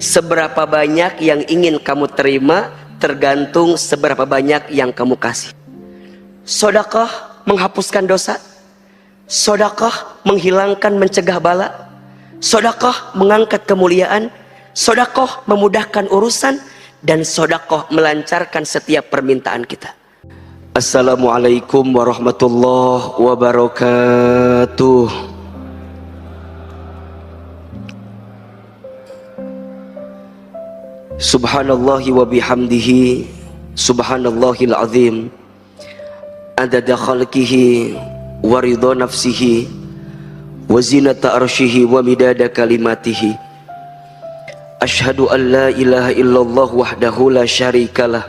Seberapa banyak yang ingin kamu terima tergantung seberapa banyak yang kamu kasih. Sedekah menghapuskan dosa, sedekah menghilangkan, mencegah bala, sedekah mengangkat kemuliaan, sedekah memudahkan urusan, dan sedekah melancarkan setiap permintaan kita. Assalamualaikum warahmatullahi wabarakatuh. Subhanallahi wa bihamdihi, subhanallahil azim, adada khalqihi wa ridha nafsihi wa zinata arshihi wa midada kalimatihi. Ashhadu an la ilaha illallah wahdahu la syarikalah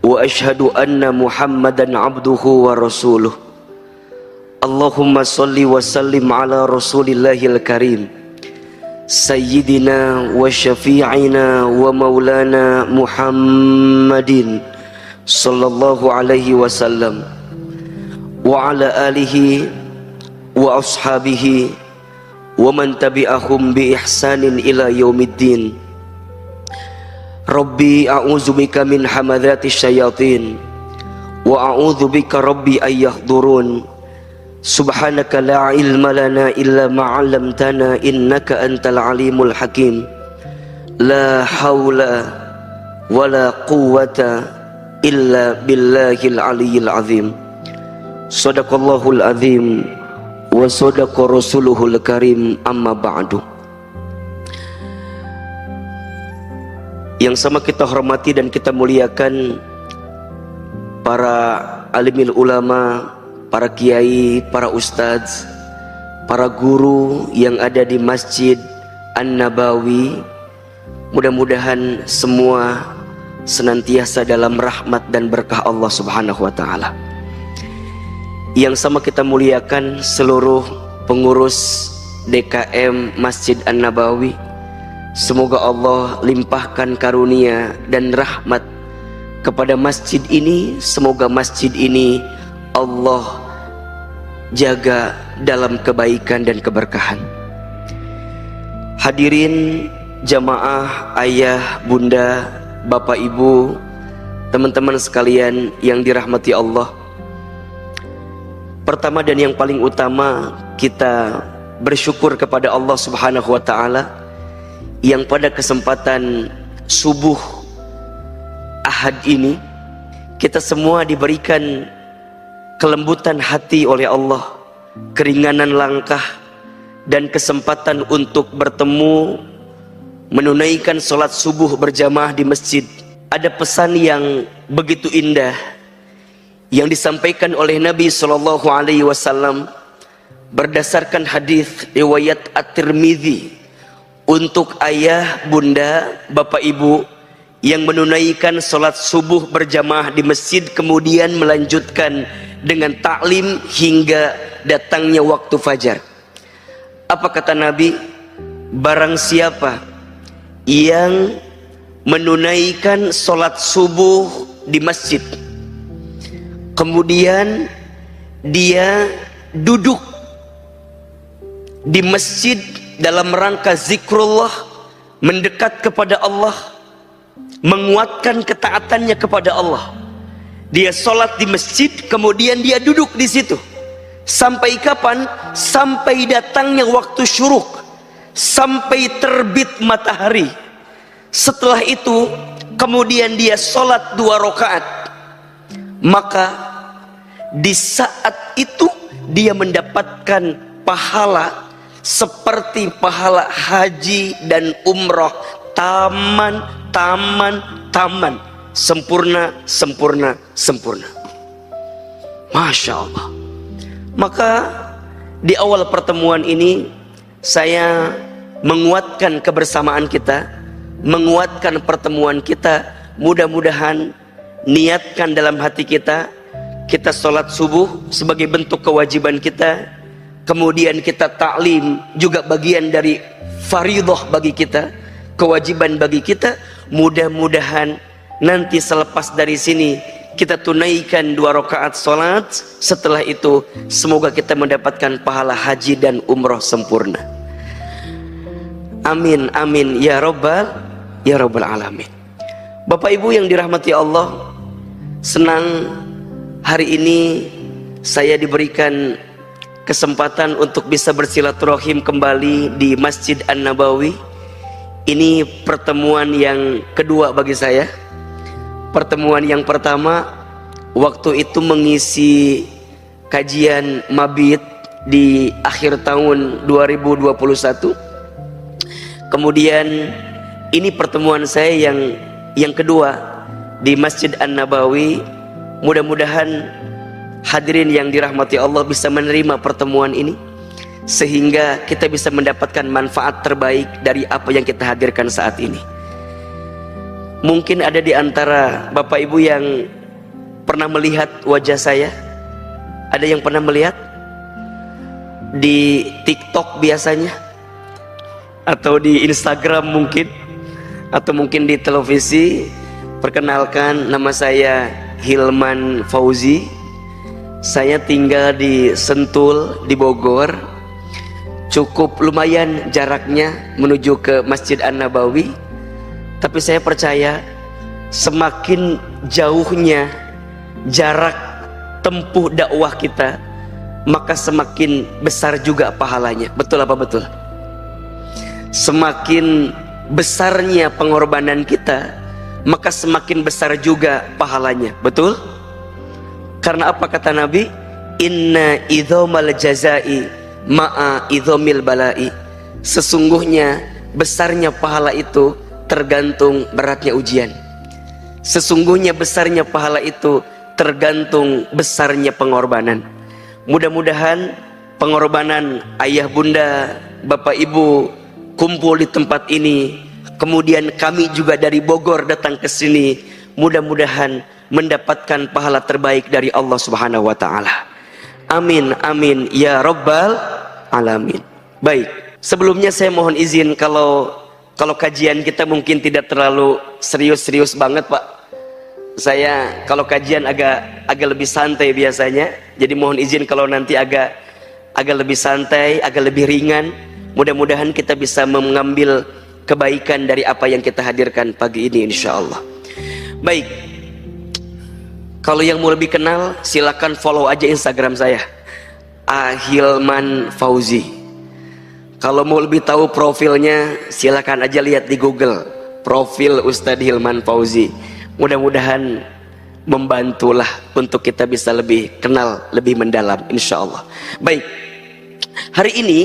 wa ashhadu anna Muhammadan abduhu wa rasuluh. Allahumma salli wa sallim ala rasulillahil karim Sayyidina wa syafi'ina wa maulana Muhammadin sallallahu alaihi wasallam wa ala alihi wa ashabihi wa man tabi'ahum bi ihsanin ila yaumiddin. Rabbi a'udzubika min hamadzati syayatin wa a'udzubika rabbi ayyahdurun. Subhanaka la ilma lana illa ma'allamtana innaka antal alimul hakim. La hawla wa la quwwata illa billahil aliyyil azim. Sadaqallahul azim wa sadaqa rasuluhul karim, amma ba'du. Yang sama kita hormati dan kita muliakan para alimil ulama, para kiai, para ustadz, para guru yang ada di Masjid An-Nabawi. Mudah-mudahan semua senantiasa dalam rahmat dan berkah Allah subhanahu wa ta'ala. Yang sama kita muliakan seluruh pengurus DKM Masjid An-Nabawi. Semoga Allah limpahkan karunia dan rahmat kepada masjid ini. Semoga masjid ini Allah jaga dalam kebaikan dan keberkahan. Hadirin jamaah, ayah, bunda, bapak, ibu, teman-teman sekalian yang dirahmati Allah. Pertama dan yang paling utama, kita bersyukur kepada Allah subhanahu wa ta'ala yang pada kesempatan subuh Ahad ini kita semua diberikan kelembutan hati oleh Allah, keringanan langkah, dan kesempatan untuk bertemu menunaikan sholat subuh berjamaah di masjid. Ada pesan yang begitu indah yang disampaikan oleh Nabi SAW berdasarkan hadis riwayat At-Tirmidzi untuk ayah, bunda, bapak, ibu yang menunaikan sholat subuh berjamaah di masjid kemudian melanjutkan dengan taklim hingga datangnya waktu fajar. Apa kata Nabi? Barang siapa yang menunaikan sholat subuh di masjid kemudian dia duduk di masjid dalam rangka zikrullah, mendekat kepada Allah, menguatkan ketaatannya kepada Allah. Dia sholat di masjid kemudian dia duduk di situ sampai kapan? Sampai datangnya waktu syuruk, sampai terbit matahari. Setelah itu kemudian dia sholat 2 rakaat, maka di saat itu dia mendapatkan pahala seperti pahala haji dan umrah, taman, sempurna, sempurna, sempurna. Masya Allah. Maka di awal pertemuan ini saya menguatkan kebersamaan kita, menguatkan pertemuan kita. Mudah-mudahan niatkan dalam hati kita, kita sholat subuh sebagai bentuk kewajiban kita, kemudian kita taklim juga bagian dari faridah bagi kita, kewajiban bagi kita. Mudah-mudahan nanti selepas dari sini kita tunaikan 2 rakaat sholat. Setelah itu semoga kita mendapatkan pahala haji dan umroh sempurna. Amin, amin, ya Rabbal alamin. Bapak Ibu yang dirahmati Allah, senang hari ini saya diberikan kesempatan untuk bisa bersilaturahim kembali di Masjid An-Nabawi. Ini pertemuan yang kedua bagi saya. Pertemuan yang pertama waktu itu mengisi kajian mabit di akhir tahun 2021. Kemudian ini pertemuan saya yang kedua di Masjid An-Nabawi. Mudah-mudahan hadirin yang dirahmati Allah bisa menerima pertemuan ini, sehingga kita bisa mendapatkan manfaat terbaik dari apa yang kita hadirkan saat ini. Mungkin ada di antara Bapak Ibu yang pernah melihat wajah saya. Ada yang pernah melihat di TikTok biasanya, atau di Instagram mungkin, atau mungkin di televisi. Perkenalkan, nama saya Hilman Fauzi. Saya tinggal di Sentul, di Bogor. Cukup lumayan jaraknya menuju ke Masjid An-Nabawi. Tapi saya percaya semakin jauhnya jarak tempuh dakwah kita, maka semakin besar juga pahalanya. Betul apa betul? Semakin besarnya pengorbanan kita, maka semakin besar juga pahalanya. Betul? Karena apa kata Nabi? Inna idhomal jazai ma'a idhomil balai. Sesungguhnya besarnya pahala itu tergantung beratnya ujian. Sesungguhnya besarnya pahala itu tergantung besarnya pengorbanan. Mudah-mudahan pengorbanan ayah bunda, bapak ibu kumpul di tempat ini, kemudian kami juga dari Bogor datang ke sini, mudah-mudahan mendapatkan pahala terbaik dari Allah Subhanahu wa taala. Amin, amin, ya Rabbal alamin. Baik, sebelumnya saya mohon izin kalau kajian kita mungkin tidak terlalu serius-serius banget, Pak. Saya kalau kajian agak lebih santai biasanya. Jadi mohon izin kalau nanti agak lebih santai, agak lebih ringan. Mudah-mudahan kita bisa mengambil kebaikan dari apa yang kita hadirkan pagi ini, insya Allah. Baik, kalau yang mau lebih kenal silakan follow aja Instagram saya, Hilman Fauzi. Kalau mau lebih tahu profilnya silakan aja lihat di Google, profil Ustadz Hilman Fauzi. Mudah-mudahan membantulah untuk kita bisa lebih kenal, lebih mendalam, insya Allah. Baik, hari ini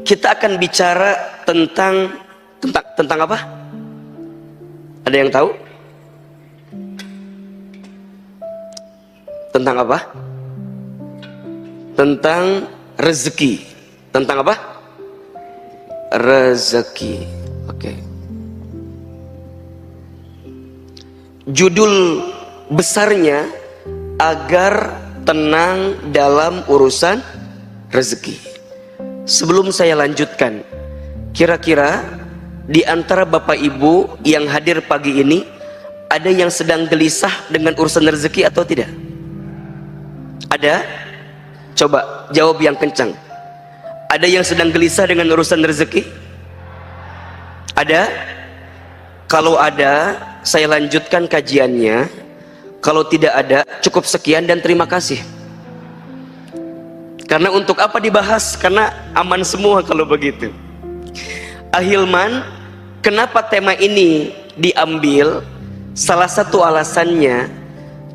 kita akan bicara tentang apa? Ada yang tahu? Tentang apa? Tentang rezeki. Tentang apa? Rezeki. Oke. Judul besarnya agar tenang dalam urusan rezeki. Sebelum saya lanjutkan, kira-kira di antara Bapak Ibu yang hadir pagi ini ada yang sedang gelisah dengan urusan rezeki atau tidak? Ada? Coba jawab yang kencang. Ada yang sedang gelisah dengan urusan rezeki? Ada? Kalau ada, saya lanjutkan kajiannya. Kalau tidak ada, cukup sekian dan terima kasih. Karena untuk apa dibahas? Karena aman semua kalau begitu. Ahilman, kenapa tema ini diambil? Salah satu alasannya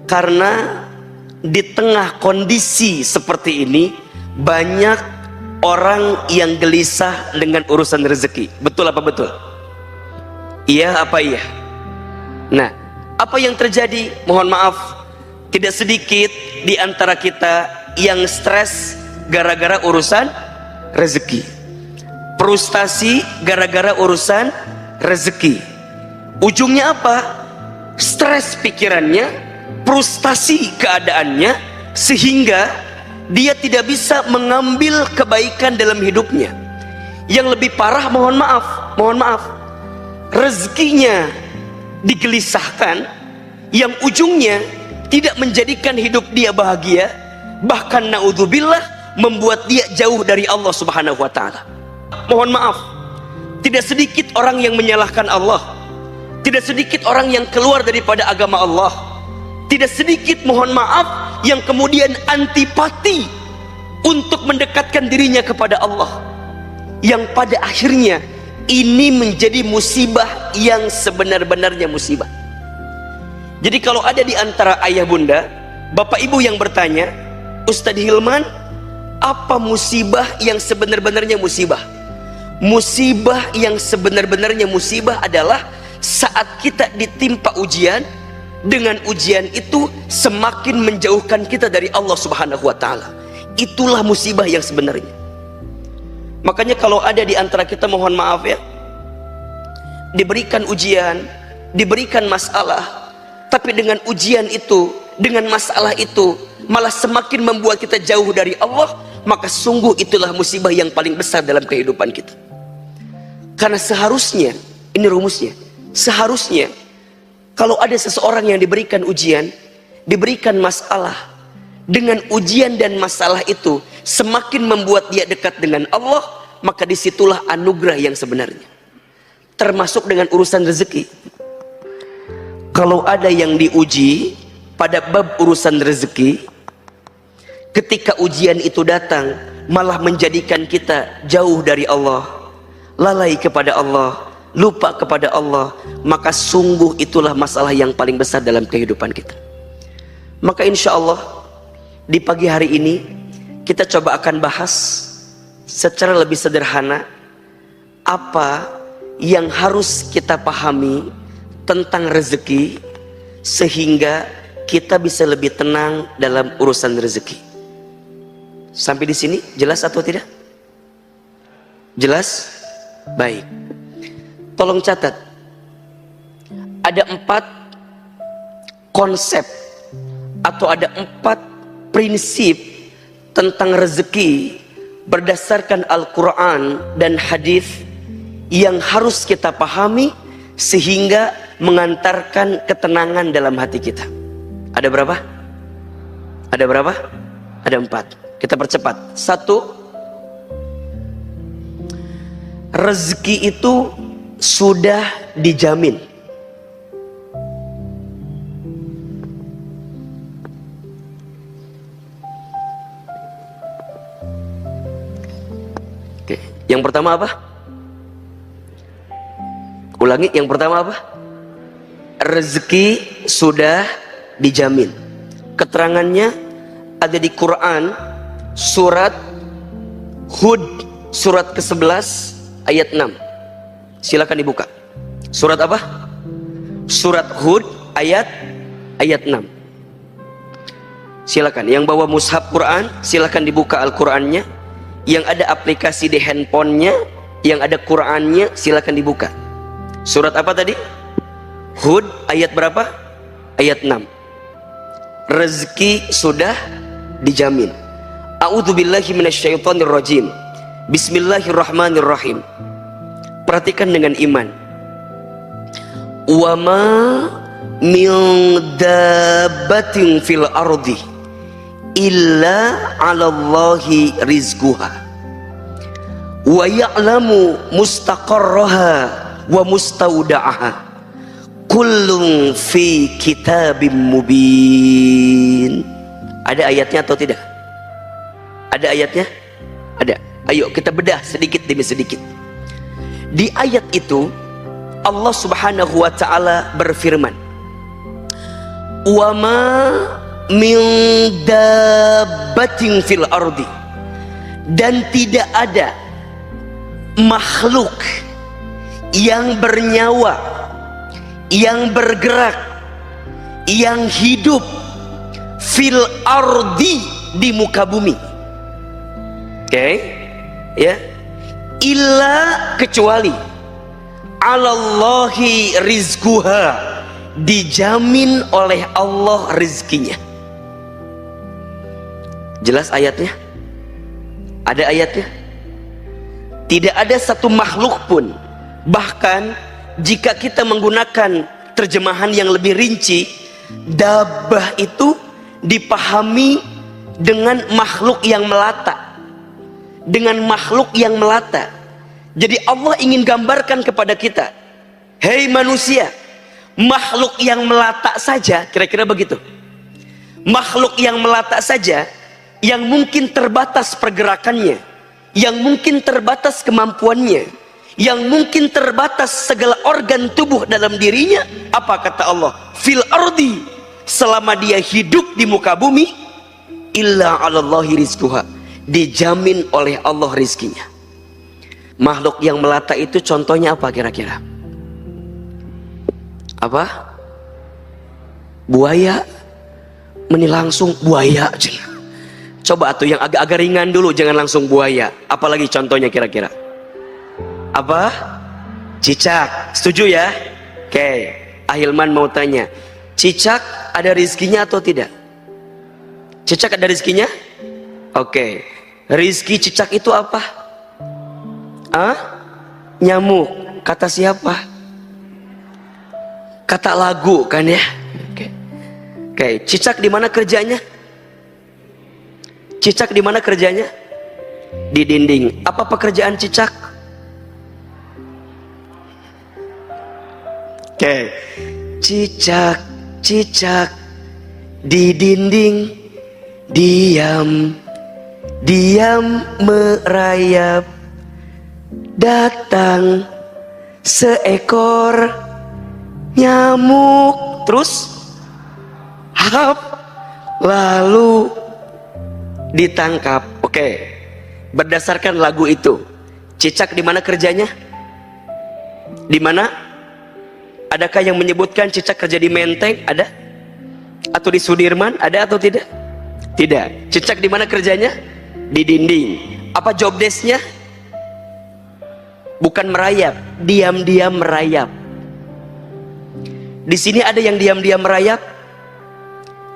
karena di tengah kondisi seperti ini banyak orang yang gelisah dengan urusan rezeki. Betul apa betul? Iya apa iya? Nah, apa yang terjadi? Mohon maaf, tidak sedikit di antara kita yang stres gara-gara urusan rezeki, frustasi gara-gara urusan rezeki. Ujungnya apa? Stres pikirannya, frustasi keadaannya, sehingga dia tidak bisa mengambil kebaikan dalam hidupnya. Yang lebih parah, mohon maaf, rezekinya digelisahkan, yang ujungnya tidak menjadikan hidup dia bahagia, bahkan naudzubillah membuat dia jauh dari Allah Subhanahu wa taala. Mohon maaf, Tidak sedikit orang yang menyalahkan Allah. Tidak sedikit orang yang keluar daripada agama Allah. Tidak sedikit, mohon maaf, yang kemudian antipati untuk mendekatkan dirinya kepada Allah. Yang pada akhirnya ini menjadi musibah yang sebenar-benarnya musibah. Jadi kalau ada di antara ayah bunda, bapak ibu yang bertanya, Ustadz Hilman, apa musibah yang sebenar-benarnya musibah? Musibah yang sebenar-benarnya musibah adalah saat kita ditimpa ujian, dengan ujian itu semakin menjauhkan kita dari Allah Subhanahu wa Ta'ala. Itulah musibah yang sebenarnya. Makanya kalau ada di antara kita, mohon maaf ya, diberikan ujian, diberikan masalah, tapi dengan ujian itu, dengan masalah itu malah semakin membuat kita jauh dari Allah, maka sungguh itulah musibah yang paling besar dalam kehidupan kita. Karena seharusnya, ini rumusnya, seharusnya kalau ada seseorang yang diberikan ujian, diberikan masalah, dengan ujian dan masalah itu semakin membuat dia dekat dengan Allah, maka disitulah anugerah yang sebenarnya. Termasuk dengan urusan rezeki. Kalau ada yang diuji pada bab urusan rezeki, ketika ujian itu datang malah menjadikan kita jauh dari Allah, lalai kepada Allah, lupa kepada Allah, maka sungguh itulah masalah yang paling besar dalam kehidupan kita. Maka insya Allah di pagi hari ini kita coba akan bahas secara lebih sederhana apa yang harus kita pahami tentang rezeki, sehingga kita bisa lebih tenang dalam urusan rezeki. Sampai di sini jelas atau tidak? Jelas? Baik. Tolong catat, ada 4 konsep atau ada 4 prinsip tentang rezeki berdasarkan Al-Quran dan hadis yang harus kita pahami sehingga mengantarkan ketenangan dalam hati kita. Ada berapa? Ada berapa? Ada 4. Kita percepat. 1, rezeki itu sudah dijamin. Oke. Yang pertama apa? Ulangi, yang pertama apa? Rezeki sudah dijamin. Keterangannya ada di Quran surat Hud surat ke-11 ayat 6. Silakan dibuka. Surat apa? Surat Hud ayat 6. Silakan yang bawa mushaf Quran, silakan dibuka Al-Qur'annya. Yang ada aplikasi di handphonenya, yang ada Qur'annya, silakan dibuka. Surat apa tadi? Hud ayat berapa? Ayat 6. Rezeki sudah dijamin. A'udzubillahi minasyaitonirrajim. Bismillahirrahmanirrahim. Perhatikan dengan iman. Wa ma min dabbatin fil ardi illa 'alallahi rizquha wa ya'lamu mustaqarraha wa mustaudaha kullun fi kitabim mubin. Ada ayatnya atau tidak? Ada ayatnya? Ada. Ayo kita bedah sedikit demi sedikit. Di ayat itu Allah Subhanahu wa Ta'ala berfirman, wa ma min dabbatin fil ardi, dan tidak ada makhluk yang bernyawa, yang bergerak, yang hidup fil ardi, di muka bumi. Oke, ya, illa, kecuali alallahi rizquha, dijamin oleh Allah rizkinya. Jelas ayatnya? Ada ayatnya? Tidak ada satu makhluk pun, bahkan jika kita menggunakan terjemahan yang lebih rinci, dabbah itu dipahami dengan makhluk yang melata. Dengan makhluk yang melata. Jadi Allah ingin gambarkan kepada kita, hei manusia, makhluk yang melata saja, kira-kira begitu. Makhluk yang melata saja, yang mungkin terbatas pergerakannya, yang mungkin terbatas kemampuannya, yang mungkin terbatas segala organ tubuh dalam dirinya. Apa kata Allah? Fil ardi, selama dia hidup di muka bumi, illa 'alallahi rizquha, dijamin oleh Allah rizkinya. Makhluk yang melata itu contohnya apa kira-kira? Apa? Buaya. Ini langsung buaya. Coba tuh yang agak-agak ringan dulu, jangan langsung buaya. Apalagi contohnya kira-kira? Apa? Cicak. Setuju ya? Oke. Ahilman mau tanya, cicak ada rizkinya atau tidak? Cicak ada rizkinya? Oke. Rizki cicak itu apa? Nyamuk. Kata siapa? Kata lagu kan ya? Oke. Cicak di mana kerjanya? Cicak di mana kerjanya? Di dinding. Apa pekerjaan cicak? Oke. Cicak, cicak di dinding, diam, diam merayap. Datang seekor nyamuk, terus hap, lalu ditangkap. Oke. Berdasarkan lagu itu, cicak di mana kerjanya? Di mana? Adakah yang menyebutkan cicak kerja di Menteng? Ada? Atau di Sudirman? Ada atau tidak? Tidak. Cicak di mana kerjanya? Di dinding. Apa job desk-nya? Bukan merayap, diam-diam merayap. Di sini ada yang diam-diam merayap.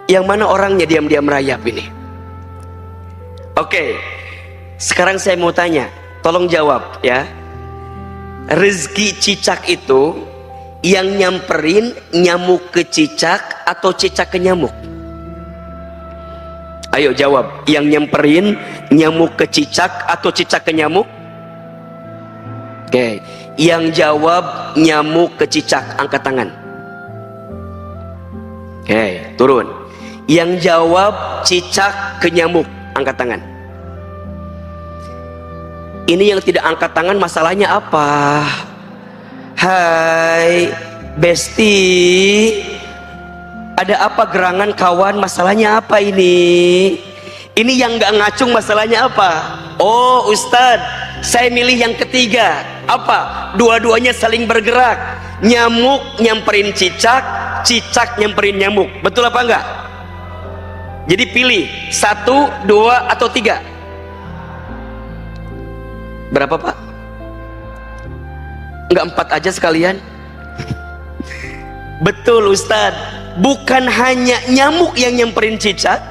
Yang mana orangnya diam-diam merayap ini? Oke. Sekarang saya mau tanya, tolong jawab ya. Rezeki cicak itu yang nyamperin nyamuk ke cicak atau cicak ke nyamuk? Ayo jawab, yang nyamperin nyamuk ke cicak atau cicak ke nyamuk? Oke, yang jawab nyamuk ke cicak, angkat tangan. Oke, turun. Yang jawab cicak ke nyamuk, angkat tangan. Ini yang tidak angkat tangan masalahnya apa? Hai Besti, ada apa gerangan kawan? Masalahnya apa ini? Ini yang gak ngacung masalahnya apa? Oh Ustadz, saya milih yang ketiga. Apa? Dua-duanya saling bergerak. Nyamuk nyamperin cicak, cicak nyamperin nyamuk. Betul apa enggak? Jadi pilih 1, 2 atau 3. Berapa Pak? Enggak 4 aja sekalian? Betul Ustadz. Bukan hanya nyamuk yang nyamperin cicak,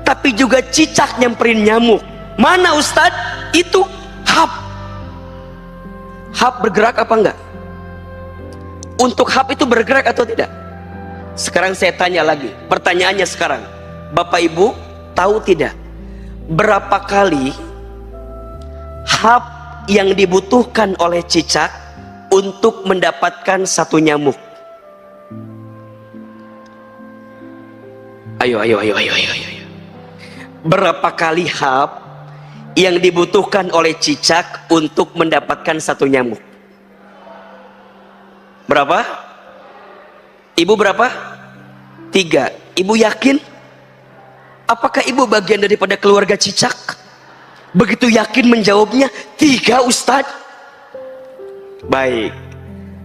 tapi juga cicak nyamperin nyamuk. Mana Ustadz? Itu hap. Hap bergerak apa enggak? Untuk hap itu bergerak atau tidak? Sekarang saya tanya lagi. Pertanyaannya sekarang, Bapak Ibu tahu tidak berapa kali hap yang dibutuhkan oleh cicak untuk mendapatkan satu nyamuk? Ayo. Berapa kali hap yang dibutuhkan oleh cicak untuk mendapatkan satu nyamuk? Berapa? Ibu berapa? 3. Ibu yakin? Apakah ibu bagian daripada keluarga cicak? Begitu yakin menjawabnya 3 Ustadz. Baik,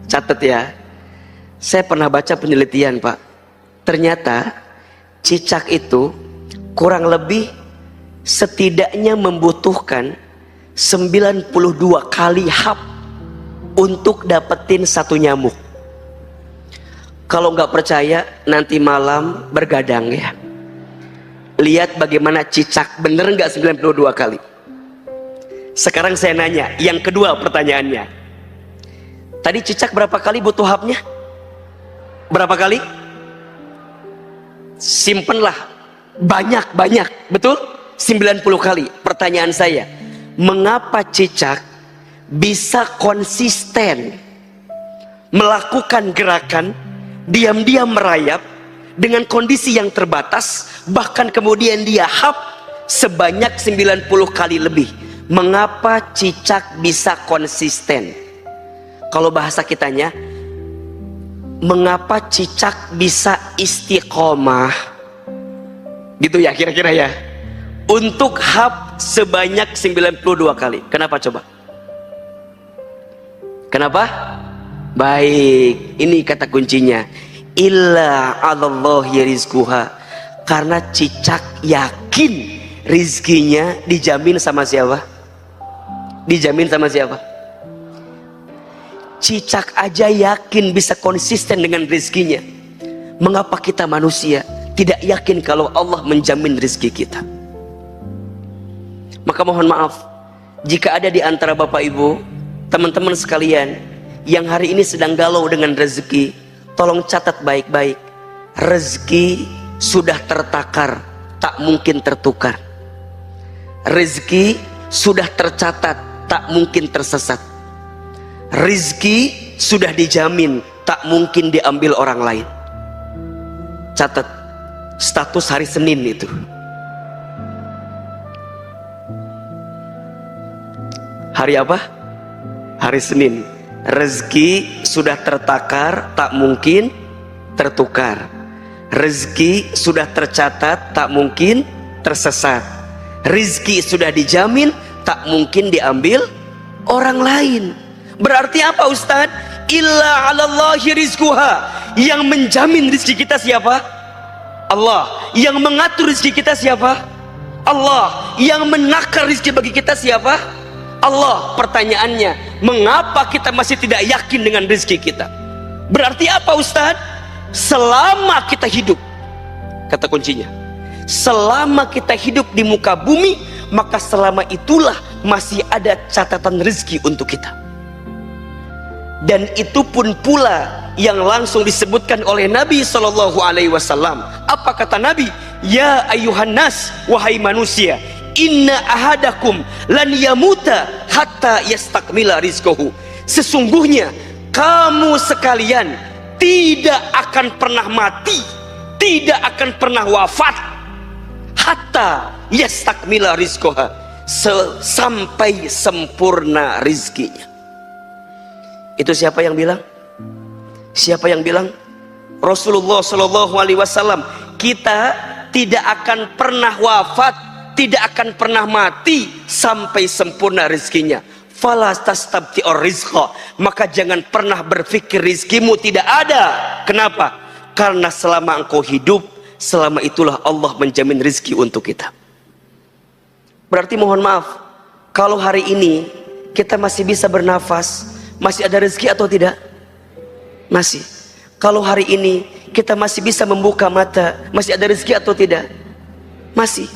catat ya. Saya pernah baca penelitian Pak. Ternyata cicak itu kurang lebih setidaknya membutuhkan 92 kali hap untuk dapetin satu nyamuk. Kalau nggak percaya, nanti malam bergadang ya. Lihat bagaimana cicak, bener nggak 92 kali? Sekarang saya nanya, yang kedua pertanyaannya. Tadi cicak berapa kali butuh hapnya? Berapa kali? Simpenlah. Banyak, betul? 90 kali. Pertanyaan saya, mengapa cicak bisa konsisten melakukan gerakan, diam-diam merayap dengan kondisi yang terbatas, bahkan kemudian dia sebanyak 90 kali lebih. Mengapa cicak bisa konsisten? Kalau bahasa kitanya, mengapa cicak bisa istiqomah? Gitu ya kira-kira ya. Untuk sebanyak 92 kali. Kenapa coba? Kenapa? Baik, ini kata kuncinya. Illa 'alallahi rizquha. Karena cicak yakin rizkinya dijamin sama siapa? Dijamin sama siapa? Cicak aja yakin bisa konsisten dengan rizkinya. Mengapa kita manusia tidak yakin kalau Allah menjamin rizki kita? Maka mohon maaf, jika ada di antara Bapak Ibu, teman-teman sekalian yang hari ini sedang galau dengan rezeki, tolong catat baik-baik. Rezeki sudah tertakar, tak mungkin tertukar. Rezeki sudah tercatat, tak mungkin tersesat. Rezeki sudah dijamin, tak mungkin diambil orang lain. Catat status hari Senin itu. Hari apa? Hari Senin. Rezeki sudah tertakar, tak mungkin tertukar. Rezeki sudah tercatat, tak mungkin tersesat. Rezeki sudah dijamin, tak mungkin diambil orang lain. Berarti apa Ustaz? Illa 'alallahi rizquha. Yang menjamin rezeki kita siapa? Allah. Yang mengatur rezeki kita siapa? Allah. Yang menakar rezeki bagi kita siapa? Allah. Pertanyaannya, mengapa kita masih tidak yakin dengan rezeki kita? Berarti apa Ustaz? Selama kita hidup, kata kuncinya, selama kita hidup di muka bumi, maka selama itulah masih ada catatan rezeki untuk kita. Dan itu pun pula yang langsung disebutkan oleh Nabi SAW. Apa kata Nabi? Ya ayuhan nas, wahai manusia, inna ahadakum lan yamuta hatta yastakmila rizquhu. Sesungguhnya kamu sekalian tidak akan pernah mati, tidak akan pernah wafat, hatta yastakmila rizquha, sampai sempurna rizkinya. Itu siapa yang bilang? Siapa yang bilang? Rasulullah Shallallahu Alaihi Wasallam. Kita tidak akan pernah wafat, tidak akan pernah mati sampai sempurna rizkinya. Fala tastabti'ur rizqa. Maka jangan pernah berpikir rizkimu tidak ada. Kenapa? Karena selama engkau hidup, selama itulah Allah menjamin rizki untuk kita. Berarti mohon maaf, kalau hari ini kita masih bisa bernafas, masih ada rezeki atau tidak? Masih. Kalau hari ini kita masih bisa membuka mata, masih ada rezeki atau tidak? Masih.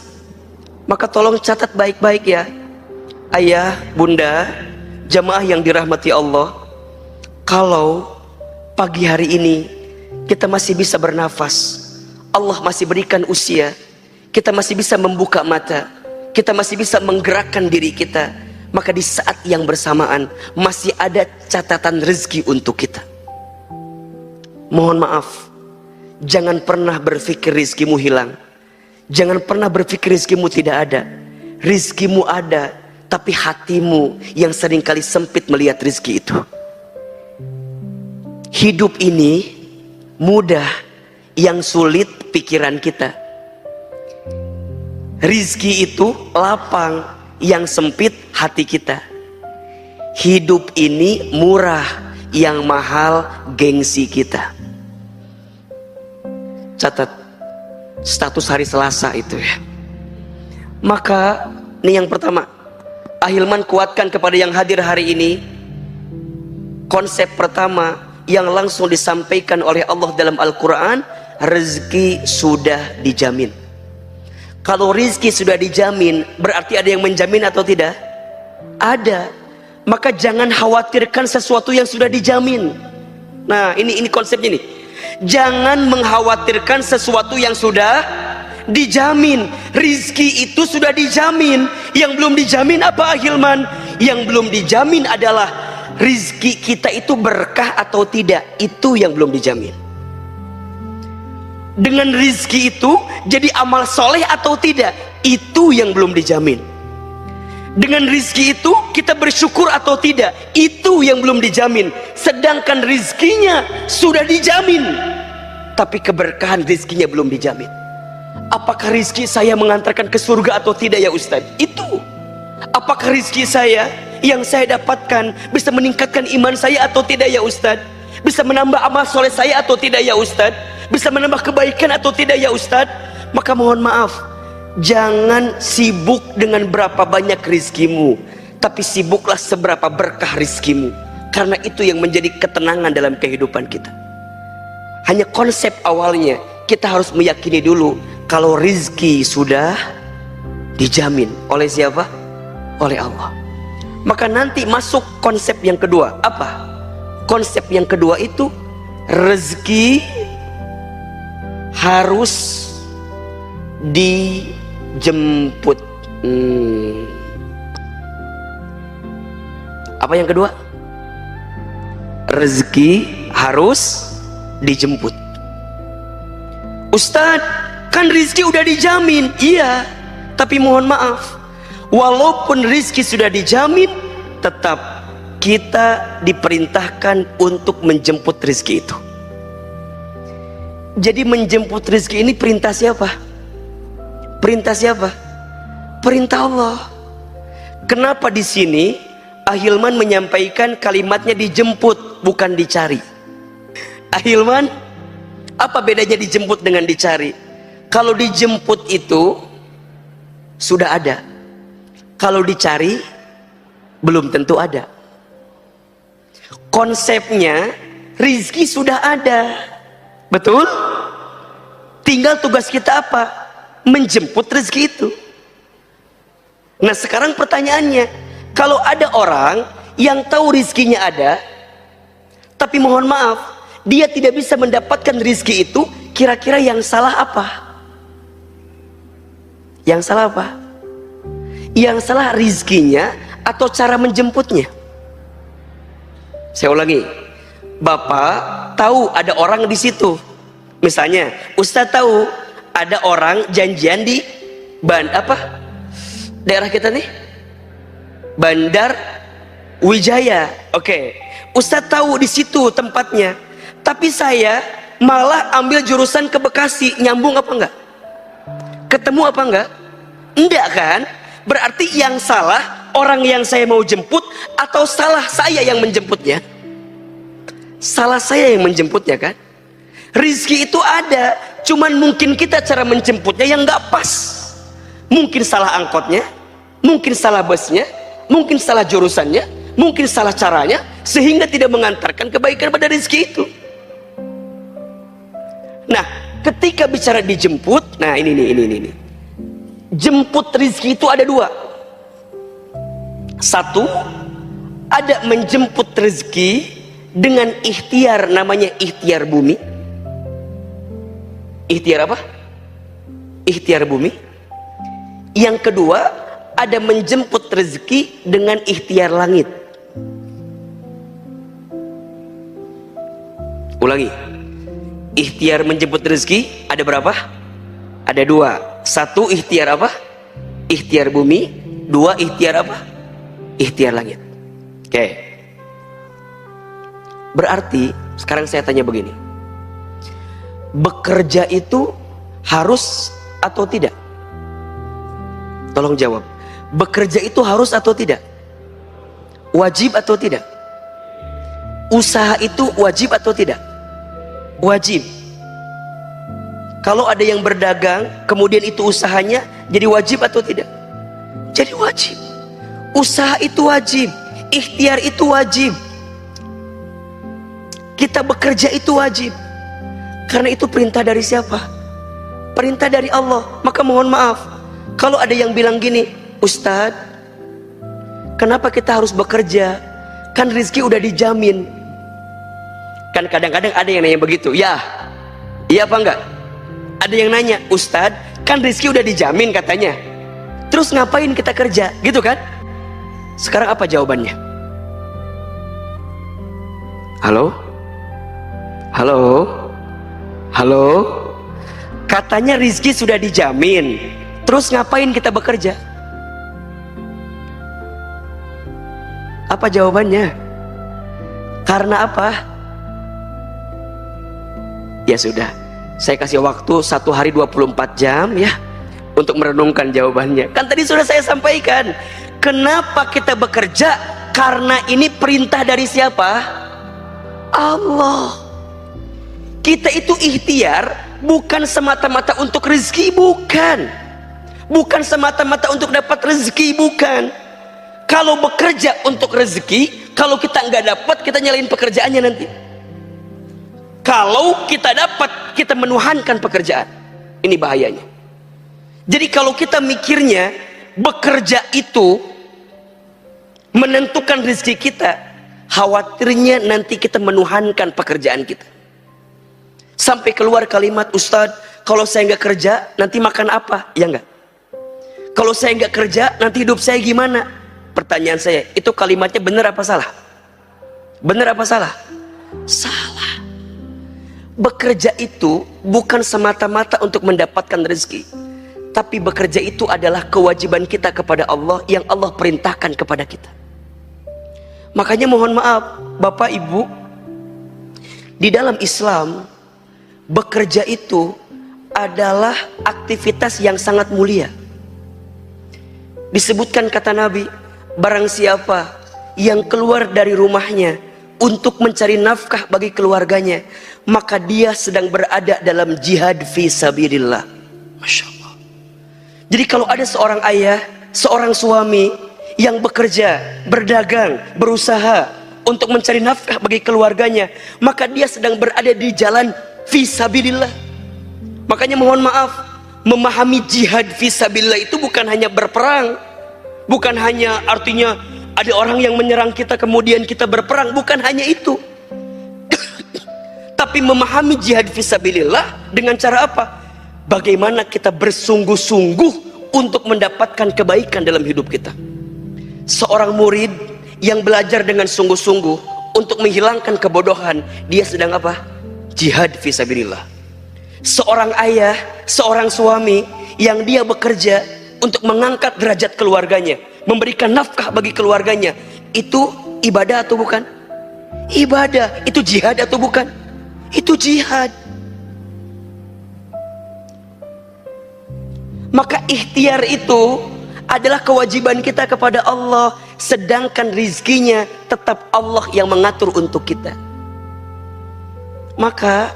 Maka tolong catat baik-baik ya, ayah, bunda, jamaah yang dirahmati Allah. Kalau pagi hari ini kita masih bisa bernafas, Allah masih berikan usia, kita masih bisa membuka mata, kita masih bisa menggerakkan diri kita, maka di saat yang bersamaan masih ada catatan rezeki untuk kita. Mohon maaf, jangan pernah berpikir rizkimu hilang. Jangan pernah berpikir rizkimu tidak ada. Rizkimu ada, tapi hatimu yang seringkali sempit melihat rizki itu. Hidup ini mudah, yang sulit pikiran kita. Rizki itu lapang, yang sempit hati kita. Hidup ini murah, yang mahal gengsi kita. Catat status hari Selasa itu ya. Maka ini yang pertama, Ahilman kuatkan kepada yang hadir hari ini. Konsep pertama yang langsung disampaikan oleh Allah dalam Al-Quran, rezeki sudah dijamin. Kalau rezeki sudah dijamin, berarti ada yang menjamin atau tidak? Ada. Maka jangan khawatirkan sesuatu yang sudah dijamin. Nah, ini konsepnya nih. Jangan mengkhawatirkan sesuatu yang sudah dijamin. Rizki itu sudah dijamin. Yang belum dijamin apa Ahilman? yang belum dijamin adalah rizki kita itu berkah atau tidak. Itu yang belum dijamin. Dengan rizki itu jadi amal soleh atau tidak, itu yang belum dijamin. Dengan rizki itu kita bersyukur atau tidak, itu yang belum dijamin. Sedangkan rizkinya sudah dijamin, tapi keberkahan rizkinya belum dijamin. Apakah rizki saya mengantarkan ke surga atau tidak ya Ustadz? Itu. Apakah rizki saya yang saya dapatkan bisa meningkatkan iman saya atau tidak ya Ustadz? Bisa menambah amal soleh saya atau tidak ya Ustadz? Bisa menambah kebaikan atau tidak ya Ustadz? Maka mohon maaf, jangan sibuk dengan berapa banyak rizkimu, tapi sibuklah seberapa berkah rizkimu. Karena itu yang menjadi ketenangan dalam kehidupan kita. Hanya konsep awalnya, kita harus meyakini dulu kalau rizki sudah dijamin. Oleh siapa? Oleh Allah. Maka nanti masuk konsep yang kedua. Apa? Konsep yang kedua itu rezeki harus dijemput. Apa yang kedua? Rezeki harus dijemput. Ustadz, kan rizki udah dijamin. Iya, tapi mohon maaf, walaupun rizki sudah dijamin, tetap kita diperintahkan untuk menjemput rizki itu. Jadi menjemput rizki ini perintah siapa? Perintah siapa? Perintah Allah. Kenapa di sini Ahilman menyampaikan kalimatnya dijemput, bukan dicari? Ahilman, apa bedanya dijemput dengan dicari? Kalau dijemput itu sudah ada. Kalau dicari belum tentu ada. Konsepnya rizki sudah ada. Betul? Tinggal tugas kita apa? Menjemput rezeki itu. Nah sekarang pertanyaannya, kalau ada orang yang tahu rizkinya ada, tapi mohon maaf, dia tidak bisa mendapatkan rizki itu, kira-kira yang salah apa? Yang salah apa? Yang salah rizkinya atau cara menjemputnya? Saya ulangi. Bapak tahu ada orang di situ. Misalnya, Ustadz tahu ada orang janjian di daerah kita nih? Bandar Wijaya. Oke. Ustadz tahu di situ tempatnya. Tapi saya malah ambil jurusan ke Bekasi. Nyambung apa enggak? Ketemu apa enggak? Enggak kan? Berarti yang salah orang yang saya mau jemput atau salah saya yang menjemputnya? Salah saya yang menjemputnya kan? Rizki itu ada, cuman mungkin kita cara menjemputnya yang nggak pas. Mungkin salah angkotnya, mungkin salah busnya, mungkin salah jurusannya, mungkin salah caranya, sehingga tidak mengantarkan kebaikan pada rizki itu. Nah, ketika bicara dijemput, nah ini. Jemput rizki itu ada dua. Satu, ada menjemput rezeki dengan ikhtiar, namanya ikhtiar bumi. Ikhtiar apa? Ikhtiar bumi. Yang kedua, ada menjemput rezeki dengan ikhtiar langit. Ulangi. Ikhtiar menjemput rezeki ada berapa? Ada dua. Satu ikhtiar apa? Ikhtiar bumi. Dua ikhtiar apa? Ikhtiar langit. Oke. Berarti sekarang saya tanya begini, bekerja itu harus atau tidak? Tolong jawab. Bekerja itu harus atau tidak? Wajib atau tidak? Usaha itu wajib atau tidak? Wajib. Kalau ada yang berdagang kemudian itu usahanya jadi wajib atau tidak? Jadi wajib. Usaha itu wajib, ikhtiar itu wajib, kita bekerja itu wajib. Karena itu perintah dari siapa? Perintah dari Allah. Maka mohon maaf, kalau ada yang bilang gini, Ustadz, kenapa kita harus bekerja? Kan rezeki udah dijamin. Kan kadang-kadang ada yang nanya begitu. Ya, iya apa enggak? Ada yang nanya, Ustadz, kan rezeki udah dijamin katanya, terus ngapain kita kerja? Gitu kan? Sekarang apa jawabannya? Halo? Halo? Halo? Katanya rizki sudah dijamin. Terus ngapain kita bekerja? Apa jawabannya? Karena apa? Ya sudah, saya kasih waktu 1 hari 24 jam ya untuk merenungkan jawabannya. Kan tadi sudah saya sampaikan. Kenapa kita bekerja? Karena ini perintah dari siapa? Allah. Kita itu ikhtiar bukan semata-mata untuk rezeki, bukan. Bukan semata-mata untuk dapat rezeki, bukan. Kalau bekerja untuk rezeki, kalau kita nggak dapat, kita nyalain pekerjaannya nanti. Kalau kita dapat, kita menuhankan pekerjaan. Ini bahayanya. Jadi kalau kita mikirnya bekerja itu menentukan rezeki kita, khawatirnya nanti kita menuhankan pekerjaan kita. Sampai keluar kalimat, Ustadz, kalau saya nggak kerja, nanti makan apa? Ya nggak? Kalau saya nggak kerja, nanti hidup saya gimana? Pertanyaan saya, itu kalimatnya benar apa salah? Benar apa salah? Salah. Bekerja itu bukan semata-mata untuk mendapatkan rezeki, tapi bekerja itu adalah kewajiban kita kepada Allah yang Allah perintahkan kepada kita. Makanya mohon maaf Bapak Ibu, di dalam Islam bekerja itu adalah aktivitas yang sangat mulia. Disebutkan kata Nabi, barang siapa yang keluar dari rumahnya untuk mencari nafkah bagi keluarganya, maka dia sedang berada dalam jihad fi sabilillah. Masya Allah. Jadi kalau ada seorang ayah, seorang suami yang bekerja, berdagang, berusaha untuk mencari nafkah bagi keluarganya, maka dia sedang berada di jalan fi sabilillah. Makanya mohon maaf, memahami jihad fi sabilillah itu bukan hanya berperang, bukan hanya artinya ada orang yang menyerang kita kemudian kita berperang, bukan hanya itu. Tapi memahami jihad fi sabilillah dengan cara apa? Bagaimana kita bersungguh-sungguh untuk mendapatkan kebaikan dalam hidup kita. Seorang murid yang belajar dengan sungguh-sungguh untuk menghilangkan kebodohan, dia sedang apa? Jihad fi sabilillah. Seorang ayah, seorang suami yang dia bekerja untuk mengangkat derajat keluarganya, memberikan nafkah bagi keluarganya, itu ibadah atau bukan? Ibadah. Itu jihad atau bukan? Itu jihad. Maka ikhtiar itu adalah kewajiban kita kepada Allah, sedangkan rizkinya tetap Allah yang mengatur untuk kita. Maka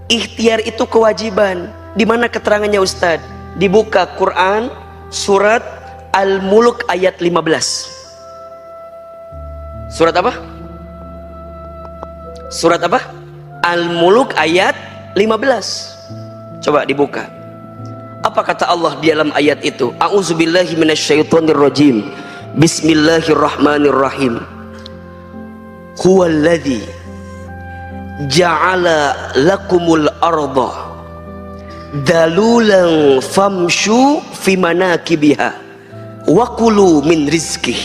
ikhtiar itu kewajiban. Di mana keterangannya Ustadz? Dibuka Quran surat Al-Mulk ayat 15. Surat apa? Surat apa? Al-Mulk ayat 15. Coba dibuka. Apa kata Allah di dalam ayat itu? A'udzubillahi minasyaitonirrajim. Bismillahirrahmanirrahim. Huwallazi ja'ala lakumul arda dalulan famshu fi manakibiha wa kulu min rizqih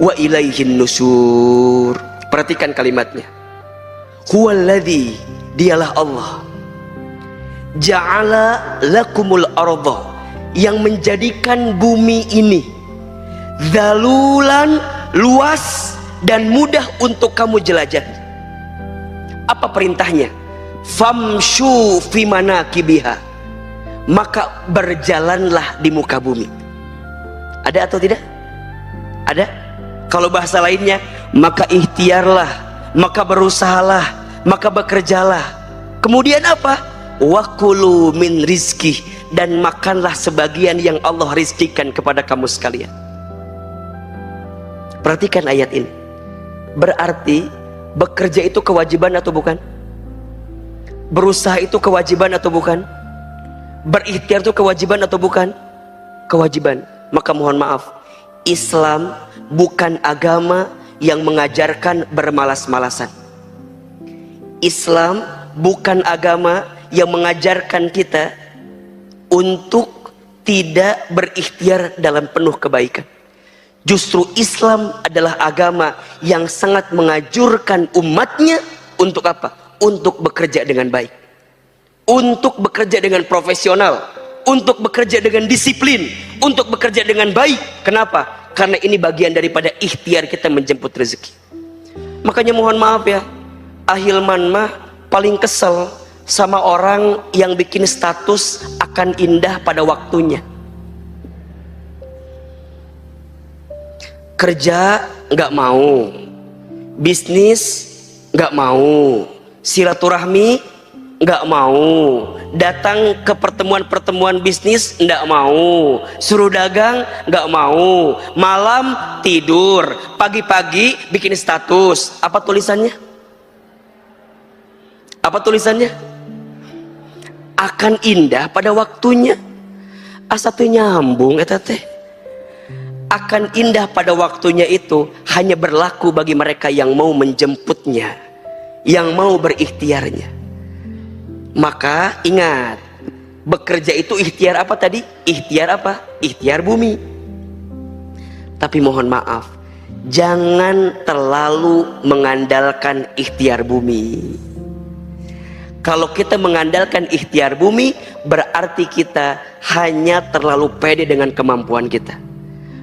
wa ilaihin nusur. Perhatikan kalimatnya. Huwallazi, dialah Allah, ja'ala lakumul arda, yang menjadikan bumi ini dalulan, luas dan mudah untuk kamu jelajahi. Apa perintahnya? Famshu fi manakibiha, maka berjalanlah di muka bumi. Ada atau tidak? Ada. Kalau bahasa lainnya, maka ikhtiarlah, maka berusahalah, maka bekerjalah. Kemudian apa? Wakulu min rizki, dan makanlah sebagian yang Allah rizkikan kepada kamu sekalian. Perhatikan ayat ini. Berarti bekerja itu kewajiban atau bukan? Berusaha itu kewajiban atau bukan? Berikhtiar itu kewajiban atau bukan? Kewajiban. Maka mohon maaf, Islam bukan agama yang mengajarkan bermalas-malasan. Islam bukan agama yang mengajarkan kita untuk tidak berikhtiar dalam penuh kebaikan. Justru Islam adalah agama yang sangat mengajurkan umatnya untuk apa? Untuk bekerja dengan baik, untuk bekerja dengan profesional, untuk bekerja dengan disiplin, untuk bekerja dengan baik. Kenapa? Karena ini bagian daripada ikhtiar kita menjemput rezeki. Makanya mohon maaf ya, Ahilman mah paling kesel sama orang yang bikin status akan indah pada waktunya. Kerja nggak mau, bisnis nggak mau, silaturahmi nggak mau, datang ke pertemuan-pertemuan bisnis nggak mau, suruh dagang nggak mau, malam tidur, pagi-pagi bikin status. Apa tulisannya? Apa tulisannya? Akan indah pada waktunya. Asatu nyambung eta teh. Akan indah pada waktunya itu hanya berlaku bagi mereka yang mau menjemputnya, yang mau berikhtiarnya. Maka ingat, bekerja itu ikhtiar apa tadi? Ikhtiar apa? Ikhtiar bumi. Tapi mohon maaf, jangan terlalu mengandalkan ikhtiar bumi. Kalau kita mengandalkan ikhtiar bumi, berarti kita hanya terlalu pede dengan kemampuan kita.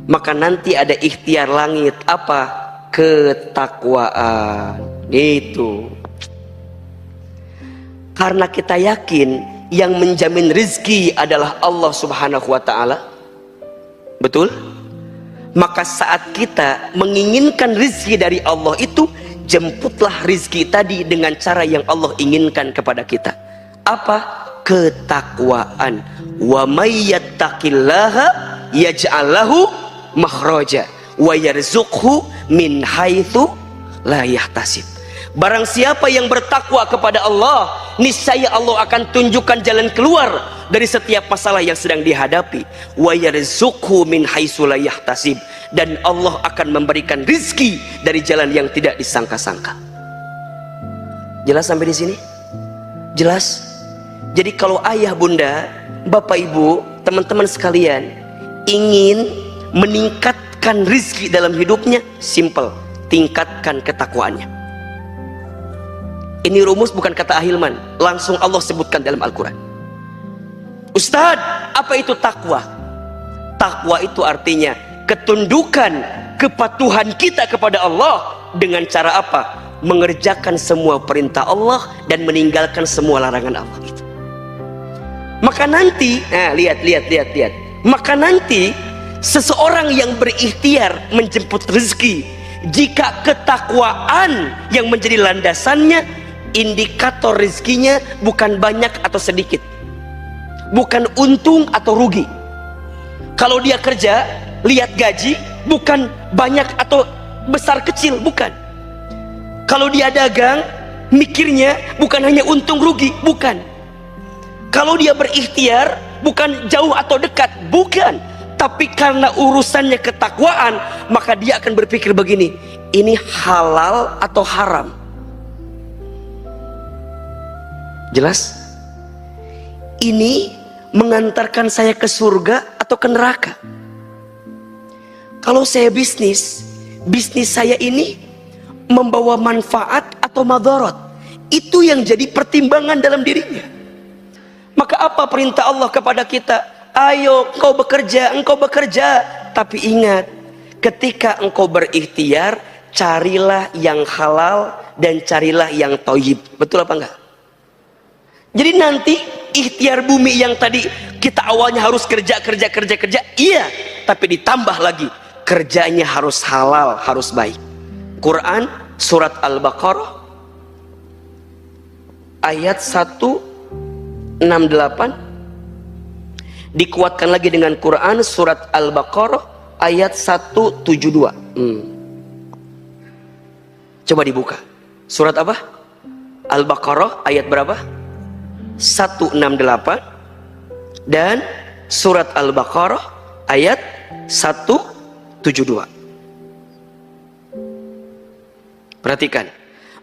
Maka nanti ada ikhtiar langit, apa? Ketakwaan. Itu. Karena kita yakin yang menjamin rizki adalah Allah subhanahu wa ta'ala. Betul? Maka saat kita menginginkan rizki dari Allah itu, jemputlah rizki tadi dengan cara yang Allah inginkan kepada kita. Apa? Ketakwaan. Wa may yattaqillaha yaj'al lahu makhraja wa yarzuqhu min haitsu la yahtasib. Barang siapa yang bertakwa kepada Allah, niscaya Allah akan tunjukkan jalan keluar dari setiap masalah yang sedang dihadapi. Wa yarzuqhu min haitsu la yahtasib, dan Allah akan memberikan rizki dari jalan yang tidak disangka-sangka. Jelas sampai di sini? Jelas? Jadi kalau ayah bunda, bapak ibu, teman-teman sekalian ingin meningkatkan rizki dalam hidupnya, simple, tingkatkan ketakwaannya. Ini rumus bukan kata Ahilman, langsung Allah sebutkan dalam Al-Quran. Ustadz, apa itu takwa? Takwa itu artinya ketundukan, kepatuhan kita kepada Allah dengan cara apa? Mengerjakan semua perintah Allah dan meninggalkan semua larangan Allah itu. Maka nanti, lihat. Maka nanti seseorang yang berikhtiar menjemput rezeki, jika ketakwaan yang menjadi landasannya, indikator rezekinya bukan banyak atau sedikit, bukan untung atau rugi. Kalau dia kerja, lihat gaji, bukan banyak atau besar kecil, bukan. Kalau dia dagang, mikirnya bukan hanya untung rugi, bukan. Kalau dia berikhtiar, bukan jauh atau dekat, bukan. Tapi karena urusannya ketakwaan, maka dia akan berpikir begini, ini halal atau haram? Jelas? Ini mengantarkan saya ke surga atau ke neraka? Kalau saya bisnis saya ini membawa manfaat atau madarat, itu yang jadi pertimbangan dalam dirinya. Maka apa perintah Allah kepada kita? Ayo engkau bekerja. Tapi ingat, ketika engkau berikhtiar, carilah yang halal dan carilah yang thayyib. Betul apa enggak? Jadi nanti ikhtiar bumi yang tadi kita awalnya harus kerja, iya, tapi ditambah lagi kerjanya harus halal, harus baik. Quran surat Al-Baqarah ayat 168 dikuatkan lagi dengan Quran surat Al-Baqarah ayat 172. Coba dibuka. Surat apa? Al-Baqarah ayat berapa? 168 dan surat Al-Baqarah ayat 172. Perhatikan.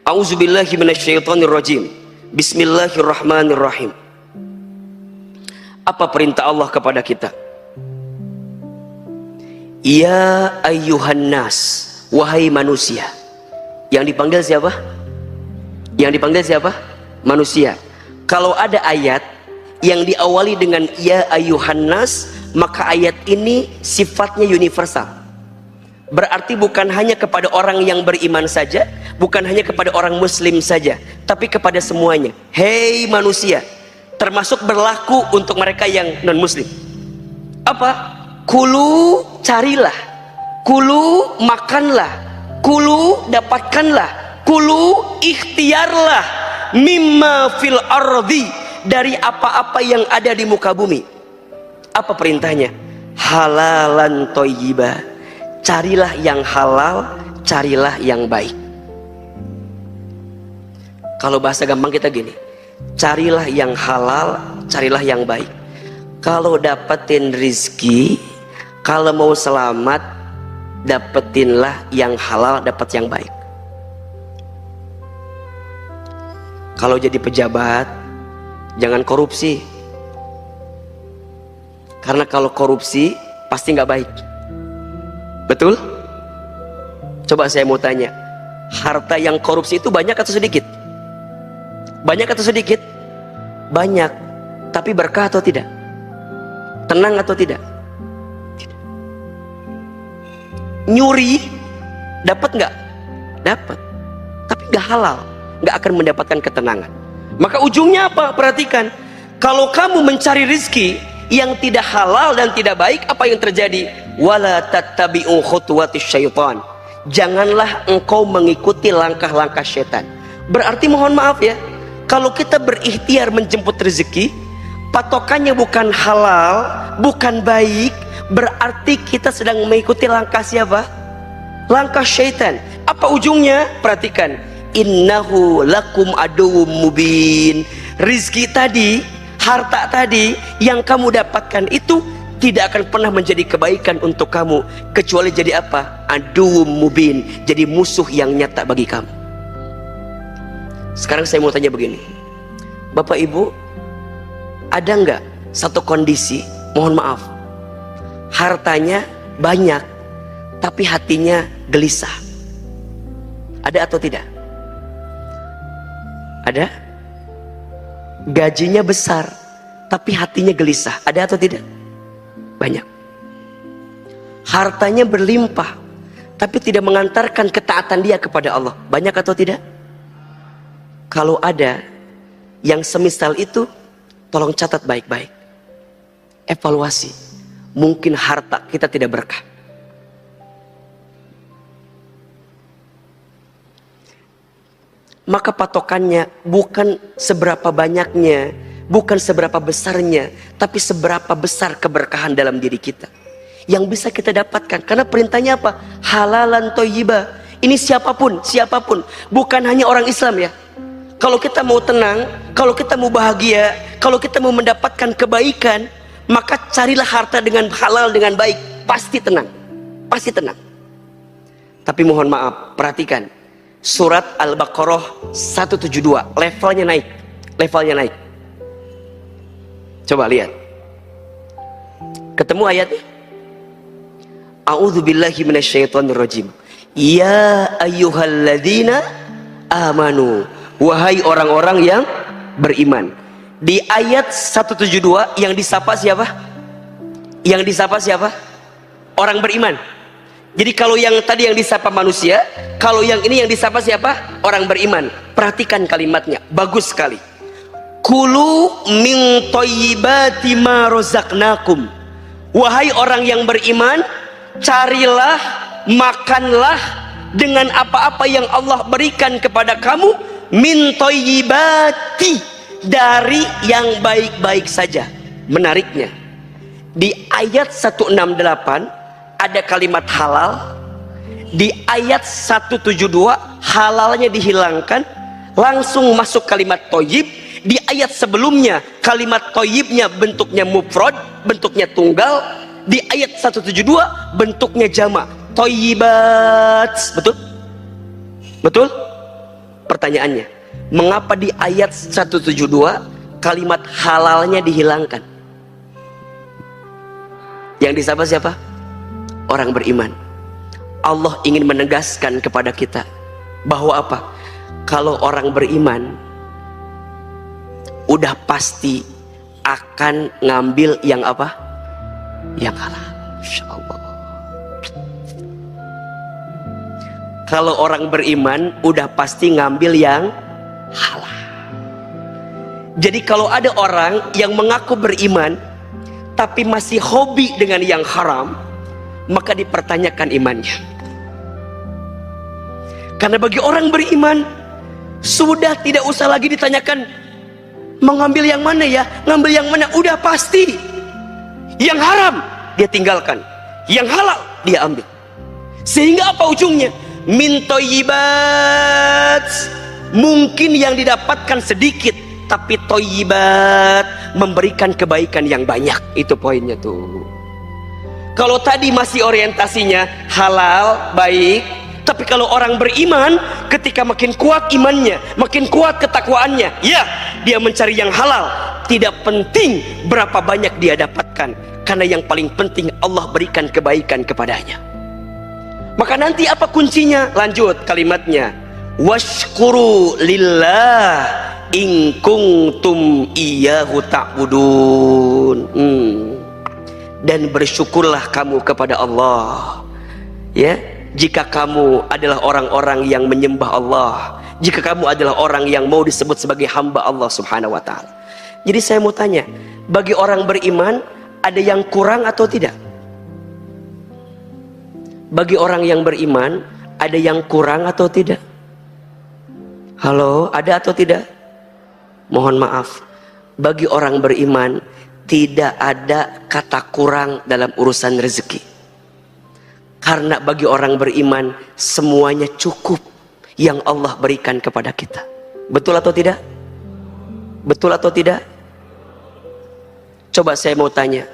A'udzubillahi minasyaitonirrajim. Bismillahirrahmanirrahim. Apa perintah Allah kepada kita? Ya ayyuhan nas, wahai manusia. Yang dipanggil siapa? Yang dipanggil siapa? Manusia. Kalau ada ayat yang diawali dengan ya ayyuhan nas, maka ayat ini sifatnya universal. Berarti bukan hanya kepada orang yang beriman saja, bukan hanya kepada orang muslim saja, tapi kepada semuanya. Hei manusia, termasuk berlaku untuk mereka yang non muslim. Apa? Kulu, carilah. Kulu, makanlah. Kulu, dapatkanlah. Kulu, ikhtiarlah. Mimma fil ardi, dari apa-apa yang ada di muka bumi. Apa perintahnya? Halalan thayyibah. Carilah yang halal, carilah yang baik. Kalau bahasa gampang kita gini, carilah yang halal, carilah yang baik. Kalau dapetin rizki, kalau mau selamat, dapetinlah yang halal, dapat yang baik. Kalau jadi pejabat, jangan korupsi. Karena kalau korupsi pasti nggak baik. Betul? Coba saya mau tanya, harta yang korupsi itu banyak atau sedikit? Banyak atau sedikit? Banyak. Tapi berkah atau tidak? Tenang atau tidak? Tidak. Nyuri dapat nggak? Dapat. Tapi nggak halal, nggak akan mendapatkan ketenangan. Maka ujungnya apa? Perhatikan, kalau kamu mencari rizki yang tidak halal dan tidak baik, apa yang terjadi? Wala tattabi'u khutuwatis syaitan. Janganlah engkau mengikuti langkah-langkah syaitan. Berarti mohon maaf ya, kalau kita berikhtiar menjemput rezeki, patokannya bukan halal, bukan baik, berarti kita sedang mengikuti langkah siapa? Langkah syaitan. Apa ujungnya? Perhatikan, innahu lakum aduwwum mubin. Rizki tadi, harta tadi yang kamu dapatkan itu tidak akan pernah menjadi kebaikan untuk kamu, kecuali jadi apa? Aduwwum mubin, jadi musuh yang nyata bagi kamu. Sekarang saya mau tanya begini, Bapak Ibu, ada nggak satu kondisi, mohon maaf, hartanya banyak tapi hatinya gelisah? Ada atau tidak? Ada? Gajinya besar tapi hatinya gelisah, ada atau tidak? Banyak. Hartanya berlimpah tapi tidak mengantarkan ketaatan dia kepada Allah, banyak atau tidak? Kalau ada yang semisal itu, tolong catat baik-baik, evaluasi. Mungkin harta kita tidak berkah. Maka patokannya bukan seberapa banyaknya, bukan seberapa besarnya, tapi seberapa besar keberkahan dalam diri kita yang bisa kita dapatkan. Karena perintahnya apa? Halalan thayyibah. Ini siapapun, siapapun, bukan hanya orang Islam ya. Kalau kita mau tenang, kalau kita mau bahagia, kalau kita mau mendapatkan kebaikan, maka carilah harta dengan halal, dengan baik. Pasti tenang, pasti tenang. Tapi mohon maaf, perhatikan, surat Al-Baqarah 172, levelnya naik, levelnya naik. Coba lihat, ketemu ayatnya? A'udzubillahi minasyaitonirrajim. Ya ayyuhalladzina amanu, wahai orang-orang yang beriman. Di ayat 172 yang disapa siapa? Yang disapa siapa? Orang beriman. Jadi kalau yang tadi yang disapa manusia, kalau yang ini yang disapa siapa? Orang beriman. Perhatikan kalimatnya, bagus sekali. Kulu min thayyibati ma razaqnakum. Wahai orang yang beriman, carilah, makanlah dengan apa-apa yang Allah berikan kepada kamu, min thayyibati, dari yang baik-baik saja. Menariknya, di ayat 168 ada kalimat halal, di ayat 172 halalnya dihilangkan, langsung masuk kalimat thayyib. Di ayat sebelumnya kalimat thayyibnya bentuknya mufrad, bentuknya tunggal. Di ayat 172 bentuknya jamak, thayyibat. Betul? Betul? Pertanyaannya, mengapa di ayat 172 kalimat halalnya dihilangkan? Yang disapa siapa? orang beriman. Allah ingin menegaskan kepada kita bahwa apa? Kalau orang beriman udah pasti akan ngambil yang apa? Yang halal. Insyaallah. Kalau orang beriman udah pasti ngambil yang halal. Jadi kalau ada orang yang mengaku beriman tapi masih hobi dengan yang haram, maka dipertanyakan imannya. Karena bagi orang beriman sudah tidak usah lagi ditanyakan mengambil yang mana ya, ngambil yang mana, udah pasti yang haram dia tinggalkan, yang halal dia ambil. Sehingga apa ujungnya? Min thayyibat, mungkin yang didapatkan sedikit, tapi thayyibat, memberikan kebaikan yang banyak. Itu poinnya tuh. Kalau tadi masih orientasinya halal, baik, tapi kalau orang beriman, ketika makin kuat imannya, makin kuat ketakwaannya, ya, dia mencari yang halal. Tidak penting berapa banyak dia dapatkan, karena yang paling penting Allah berikan kebaikan kepadanya. Maka nanti apa kuncinya? Lanjut kalimatnya. Washkuru lillah in kuntum iyyahu ta'budun. Dan bersyukurlah kamu kepada Allah, ya, jika kamu adalah orang-orang yang menyembah Allah, jika kamu adalah orang yang mau disebut sebagai hamba Allah subhanahu wa ta'ala. Jadi saya mau tanya, bagi orang beriman ada yang kurang atau tidak? Bagi orang yang beriman ada yang kurang atau tidak? Halo, ada atau tidak? Mohon maaf, bagi orang beriman tidak ada kata kurang dalam urusan rezeki. Karena bagi orang beriman semuanya cukup yang Allah berikan kepada kita. Betul atau tidak? Betul atau tidak? Coba saya mau tanya,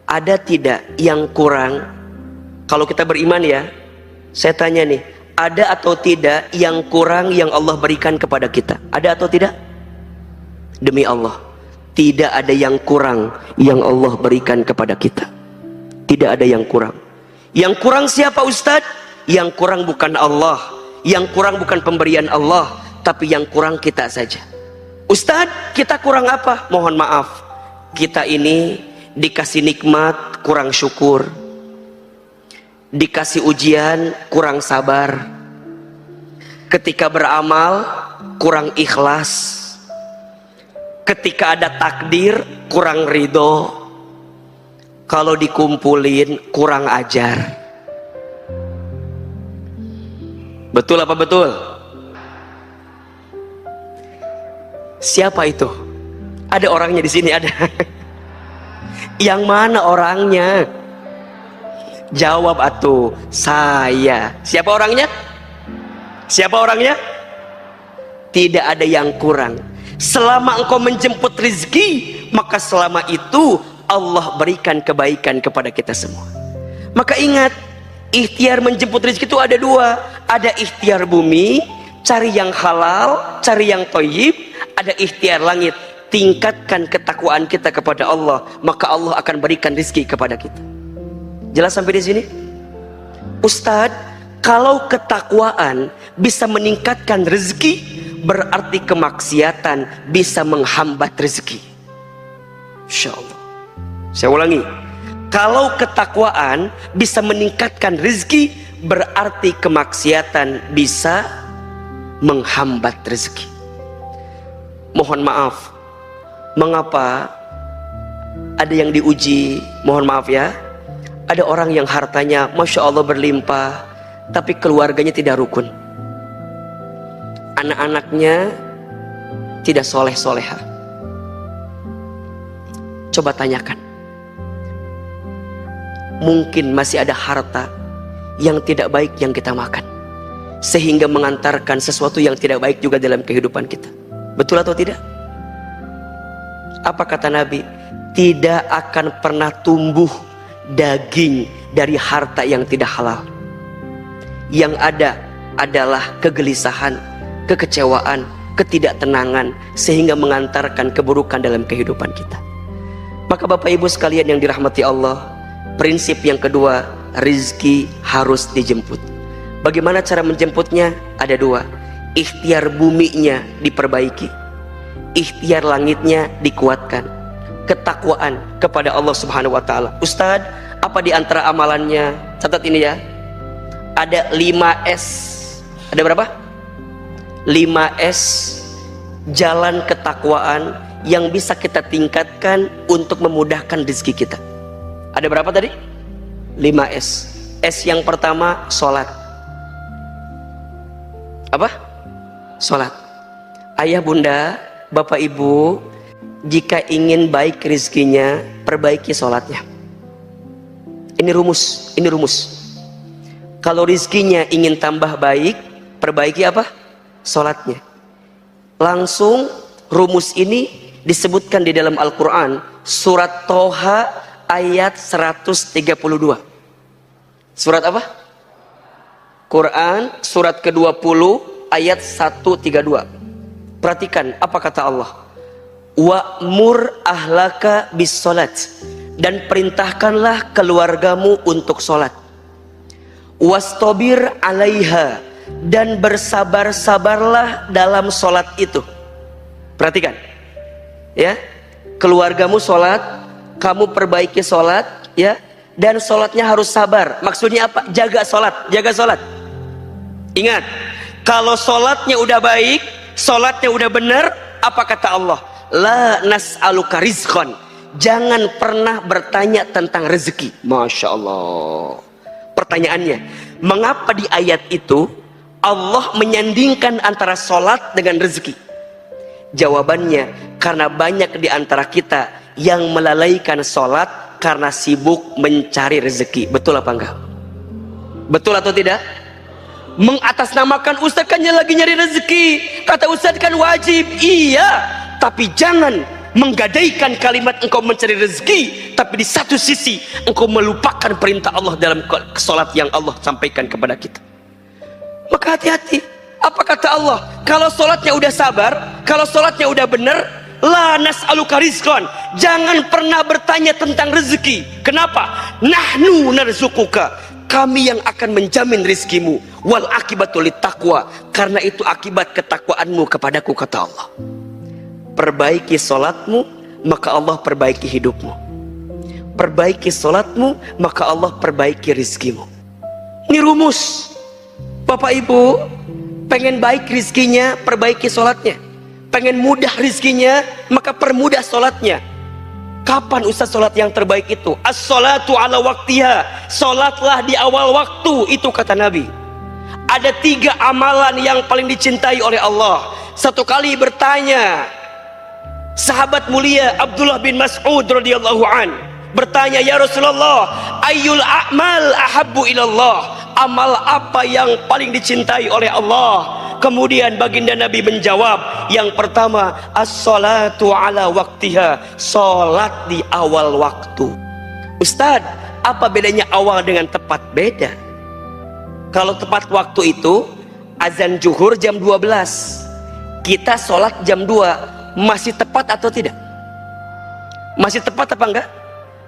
ada tidak yang kurang? Kalau kita beriman ya, saya tanya nih, ada atau tidak yang kurang yang Allah berikan kepada kita? Ada atau tidak? Demi Allah, tidak ada yang kurang yang Allah berikan kepada kita. Tidak ada yang kurang. Yang kurang siapa Ustadz? Yang kurang bukan Allah, yang kurang bukan pemberian Allah, tapi yang kurang kita saja. Ustadz, kita kurang apa? Mohon maaf, kita ini dikasih nikmat kurang syukur, dikasih ujian kurang sabar, ketika beramal kurang ikhlas, ketika ada takdir kurang ridho, kalau dikumpulin kurang ajar. Betul apa betul? Siapa itu? Ada orangnya di sini, ada. Yang mana orangnya? Jawab atuh. Saya. Siapa orangnya? Siapa orangnya? Tidak ada yang kurang. Selama engkau menjemput rezeki, maka selama itu Allah berikan kebaikan kepada kita semua. Maka ingat, ikhtiar menjemput rezeki itu ada dua. Ada ikhtiar bumi, cari yang halal, cari yang thayyib. Ada ikhtiar langit, tingkatkan ketakwaan kita kepada Allah, maka Allah akan berikan rezeki kepada kita. Jelas sampai di sini? Ustadz, kalau ketakwaan bisa meningkatkan rezeki, berarti kemaksiatan bisa menghambat rezeki. Insya Allah. Saya ulangi, kalau ketakwaan bisa meningkatkan rezeki, berarti kemaksiatan bisa menghambat rezeki. Mohon maaf, mengapa ada yang diuji? Mohon maaf ya, ada orang yang hartanya Masya Allah berlimpah, tapi keluarganya tidak rukun, anak-anaknya tidak soleh-soleha. Coba tanyakan, mungkin masih ada harta yang tidak baik yang kita makan, sehingga mengantarkan sesuatu yang tidak baik juga dalam kehidupan kita. Betul atau tidak? Apa kata Nabi? Tidak akan pernah tumbuh daging dari harta yang tidak halal. Yang ada adalah kegelisahan, kekecewaan, ketidaktenangan, sehingga mengantarkan keburukan dalam kehidupan kita. Maka Bapak Ibu sekalian yang dirahmati Allah, prinsip yang kedua, rizki harus dijemput. Bagaimana cara menjemputnya? Ada dua. Ikhtiar buminya diperbaiki, ikhtiar langitnya dikuatkan. Ketakwaan kepada Allah Subhanahu wa taala. Ustadz, apa di antara amalannya? Catat ini ya. Ada 5S. Ada berapa? 5S jalan ketakwaan yang bisa kita tingkatkan untuk memudahkan rezeki kita. Ada berapa tadi? 5S. S yang pertama, sholat. Apa? Sholat. Ayah bunda, bapak ibu, jika ingin baik rezekinya, perbaiki sholatnya. Ini rumus, ini rumus. Kalau rezekinya ingin tambah baik, perbaiki apa? Sholatnya. Langsung rumus ini disebutkan di dalam Al-Quran, surat Toha ayat 132. Surat apa? Quran surat ke-20 ayat 132. Perhatikan apa kata Allah. Wa'mur ahlaka bis salat, dan perintahkanlah keluargamu untuk sholat. Wastabir alaiha, dan bersabar-sabarlah dalam sholat itu. Perhatikan ya, keluargamu sholat, kamu perbaiki sholat ya, dan sholatnya harus sabar. Maksudnya apa? Jaga sholat, jaga sholat. Ingat, kalau sholatnya udah baik, sholatnya udah benar, apa kata Allah? La nas'aluka rizqan, jangan pernah bertanya tentang rezeki. Masya Allah. Pertanyaannya, mengapa di ayat itu Allah menyandingkan antara sholat dengan rezeki? Jawabannya, karena banyak di antara kita yang melalaikan sholat karena sibuk mencari rezeki. Betul apa enggak? Betul atau tidak? Mengatasnamakan Ustaz kan lagi nyari rezeki, kata Ustaz kan wajib. Iya, tapi jangan menggadaikan kalimat engkau mencari rezeki, tapi di satu sisi engkau melupakan perintah Allah dalam sholat yang Allah sampaikan kepada kita. Maka hati-hati. Apa kata Allah? Kalau sholatnya udah sabar, kalau sholatnya udah benar, la nas'aluka rizqan, jangan pernah bertanya tentang rezeki. Kenapa? Nahnu narzuquka, kami yang akan menjamin rizkimu. Wal akibatul taqwa, karena itu akibat ketakwaanmu kepadaku, kata Allah. Perbaiki sholatmu, maka Allah perbaiki hidupmu. Perbaiki sholatmu, maka Allah perbaiki rizkimu. Ini rumus. Bapak ibu, pengen baik rizkinya, perbaiki sholatnya. Pengen mudah rizkinya, maka permudah sholatnya. Kapan Ustaz sholat yang terbaik itu? As-sholatu ala waktiha, sholatlah di awal waktu, itu kata Nabi. Ada 3 amalan yang paling dicintai oleh Allah. Satu kali bertanya sahabat mulia Abdullah bin Mas'ud radhiyallahu an, bertanya, ya Rasulullah, ayyul a'mal ahabbu ilallah, amal apa yang paling dicintai oleh Allah? Kemudian baginda Nabi menjawab, yang pertama, as-salatu ala waktiha, salat di awal waktu. Ustaz, apa bedanya awal dengan tepat? Beda. Kalau tepat waktu itu azan zuhur jam 12, kita sholat jam 2, masih tepat atau tidak? Masih tepat apa enggak?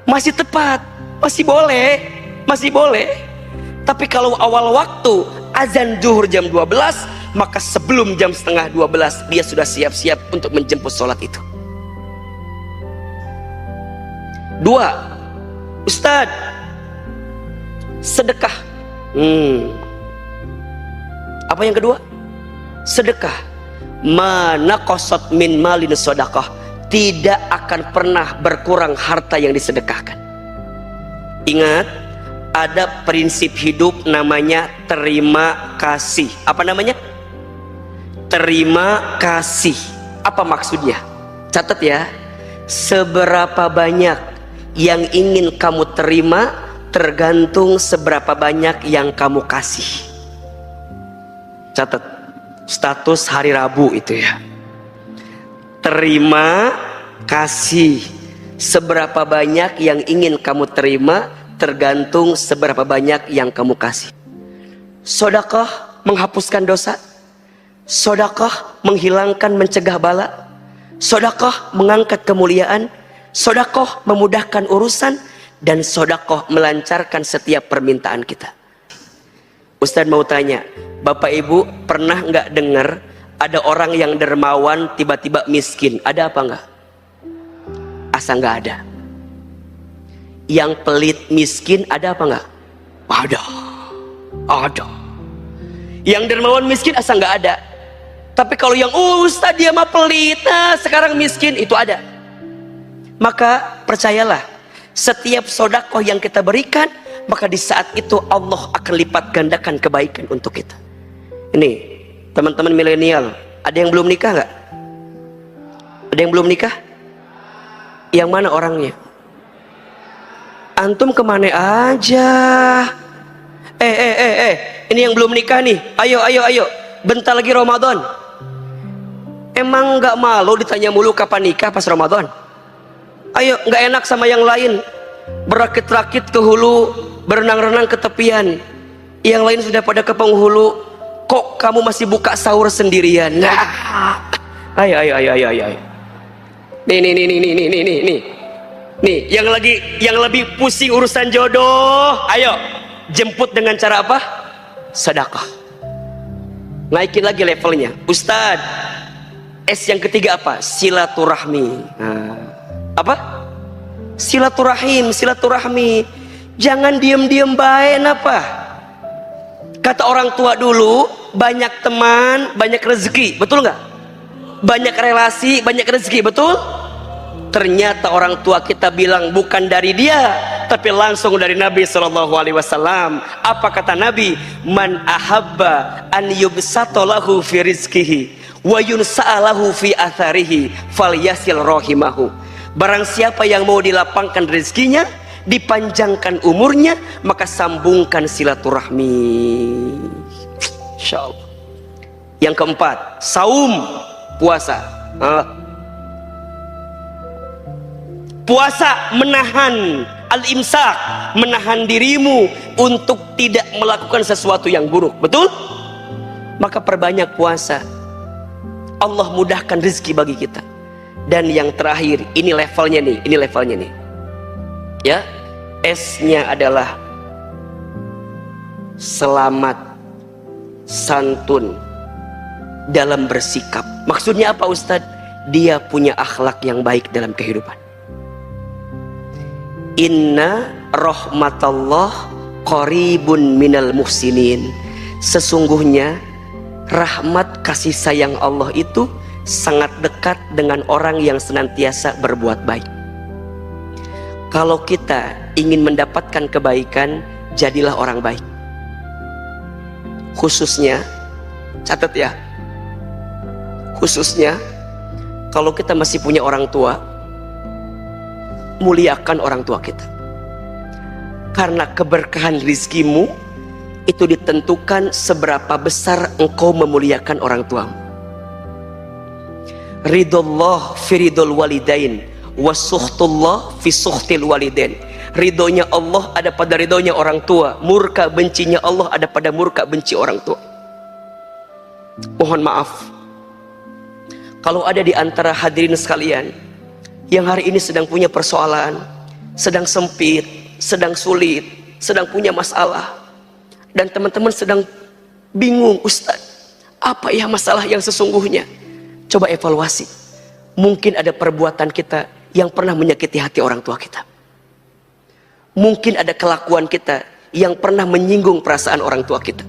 Masih tepat, masih boleh, masih boleh. Tapi kalau awal waktu azan zuhur jam 12, maka sebelum jam setengah 12 dia sudah siap-siap untuk menjemput sholat itu. 2, Ustadz, sedekah. Apa yang kedua? Sedekah. Mana qasat min malin sedekah, tidak akan pernah berkurang harta yang disedekahkan. Ingat, ada prinsip hidup namanya terima kasih. Apa namanya? Terima kasih. Apa maksudnya? Catat ya. Seberapa banyak yang ingin kamu terima tergantung seberapa banyak yang kamu kasih. Catat, status hari Rabu itu ya. Terima kasih. Seberapa banyak yang ingin kamu terima tergantung seberapa banyak yang kamu kasih. Sedekah menghapuskan dosa. Sedekah menghilangkan, mencegah bala. Sedekah mengangkat kemuliaan. Sedekah memudahkan urusan. dan sodakoh melancarkan setiap permintaan kita. Ustadz mau tanya, Bapak Ibu pernah nggak dengar ada orang yang dermawan tiba-tiba miskin? Ada apa nggak? Asa nggak ada. Yang pelit miskin ada apa nggak? Ada. Ada. Yang dermawan miskin asa nggak ada. Tapi kalau yang Ustadz dia mah pelit, nah sekarang miskin, itu ada. Maka percayalah, setiap sodakoh yang kita berikan, maka di saat itu Allah akan lipat gandakan kebaikan untuk kita. Ini teman-teman milenial, ada yang belum nikah nggak? Ada yang belum nikah? Yang mana orangnya? Antum kemana aja? Ini yang belum nikah nih, ayo, bentar lagi Ramadan. Emang nggak malu ditanya mulu kapan nikah pas Ramadan? Ayo, nggak enak sama yang lain. Berakit-rakit ke hulu, berenang-renang ke tepian. Yang lain sudah pada ke penghulu. Kok kamu masih buka sahur sendirian? Nah, ayo. Nih, yang lebih pusing urusan jodoh, ayo jemput dengan cara apa? Sedekah. Naikin lagi levelnya. Ustadz, S yang ketiga apa? Silaturahmi. Nah, apa? Silaturahmi. Jangan diem-diem baik apa? Kata orang tua dulu, banyak teman, banyak rezeki. Betul nggak? Banyak relasi, banyak rezeki. Betul? Ternyata orang tua kita bilang bukan dari dia, tapi langsung dari Nabi SAW. Apa kata Nabi? Man ahabba an yubsata lahu fi rizkihi wa yunsa'alahu fi atharihi falyasil rahimahu. Barang siapa yang mau dilapangkan rezekinya, dipanjangkan umurnya, maka sambungkan silaturahmi. Insyaallah. Yang keempat, saum, puasa. Puasa menahan al-imsak, menahan dirimu untuk tidak melakukan sesuatu yang buruk. Betul? Maka perbanyak puasa. Allah mudahkan rezeki bagi kita. Dan yang terakhir, ini levelnya nih. Ya, S-nya adalah selamat santun dalam bersikap. Maksudnya apa Ustadz? Dia punya akhlak yang baik dalam kehidupan. Inna rahmatallah qaribun minal muhsinin. Sesungguhnya rahmat kasih sayang Allah itu sangat dekat dengan orang yang senantiasa berbuat baik. Kalau kita ingin mendapatkan kebaikan, jadilah orang baik. Khususnya, catat ya, khususnya kalau kita masih punya orang tua, muliakan orang tua kita. Karena keberkahan rizkimu itu ditentukan seberapa besar engkau memuliakan orang tuamu. Ridullah fi ridul walidain wasuhtullah fi suhtil walidain. Ridhonya Allah ada pada ridhonya orang tua, murka bencinya Allah ada pada murka benci orang tua. Mohon maaf kalau ada di antara hadirin sekalian yang hari ini sedang punya persoalan, sedang sempit, sedang sulit, sedang punya masalah, dan teman-teman sedang bingung, Ustadz, apa ya masalah yang sesungguhnya? Coba evaluasi. Mungkin ada perbuatan kita yang pernah menyakiti hati orang tua kita. Mungkin ada kelakuan kita yang pernah menyinggung perasaan orang tua kita.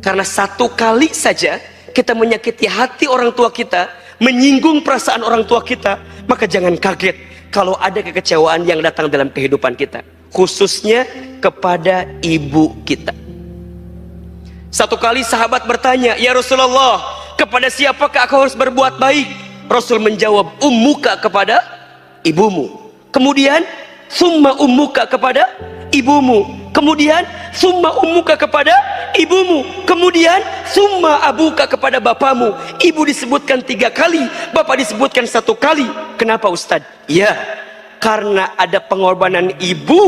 Karena satu kali saja kita menyakiti hati orang tua kita, menyinggung perasaan orang tua kita, maka jangan kaget kalau ada kekecewaan yang datang dalam kehidupan kita, khususnya kepada ibu kita. Satu kali sahabat bertanya, "Ya Rasulullah, kepada siapakah aku harus berbuat baik?" Rasul menjawab, "Ummuka, kepada ibumu." Kemudian, "Summa ummuka," kepada ibumu. Kemudian, "Summa ummuka," kepada ibumu. Kemudian, "Summa abuka," kepada bapamu. Ibu disebutkan 3 kali, bapak disebutkan 1 kali. Kenapa Ustadz? Ya, karena ada pengorbanan ibu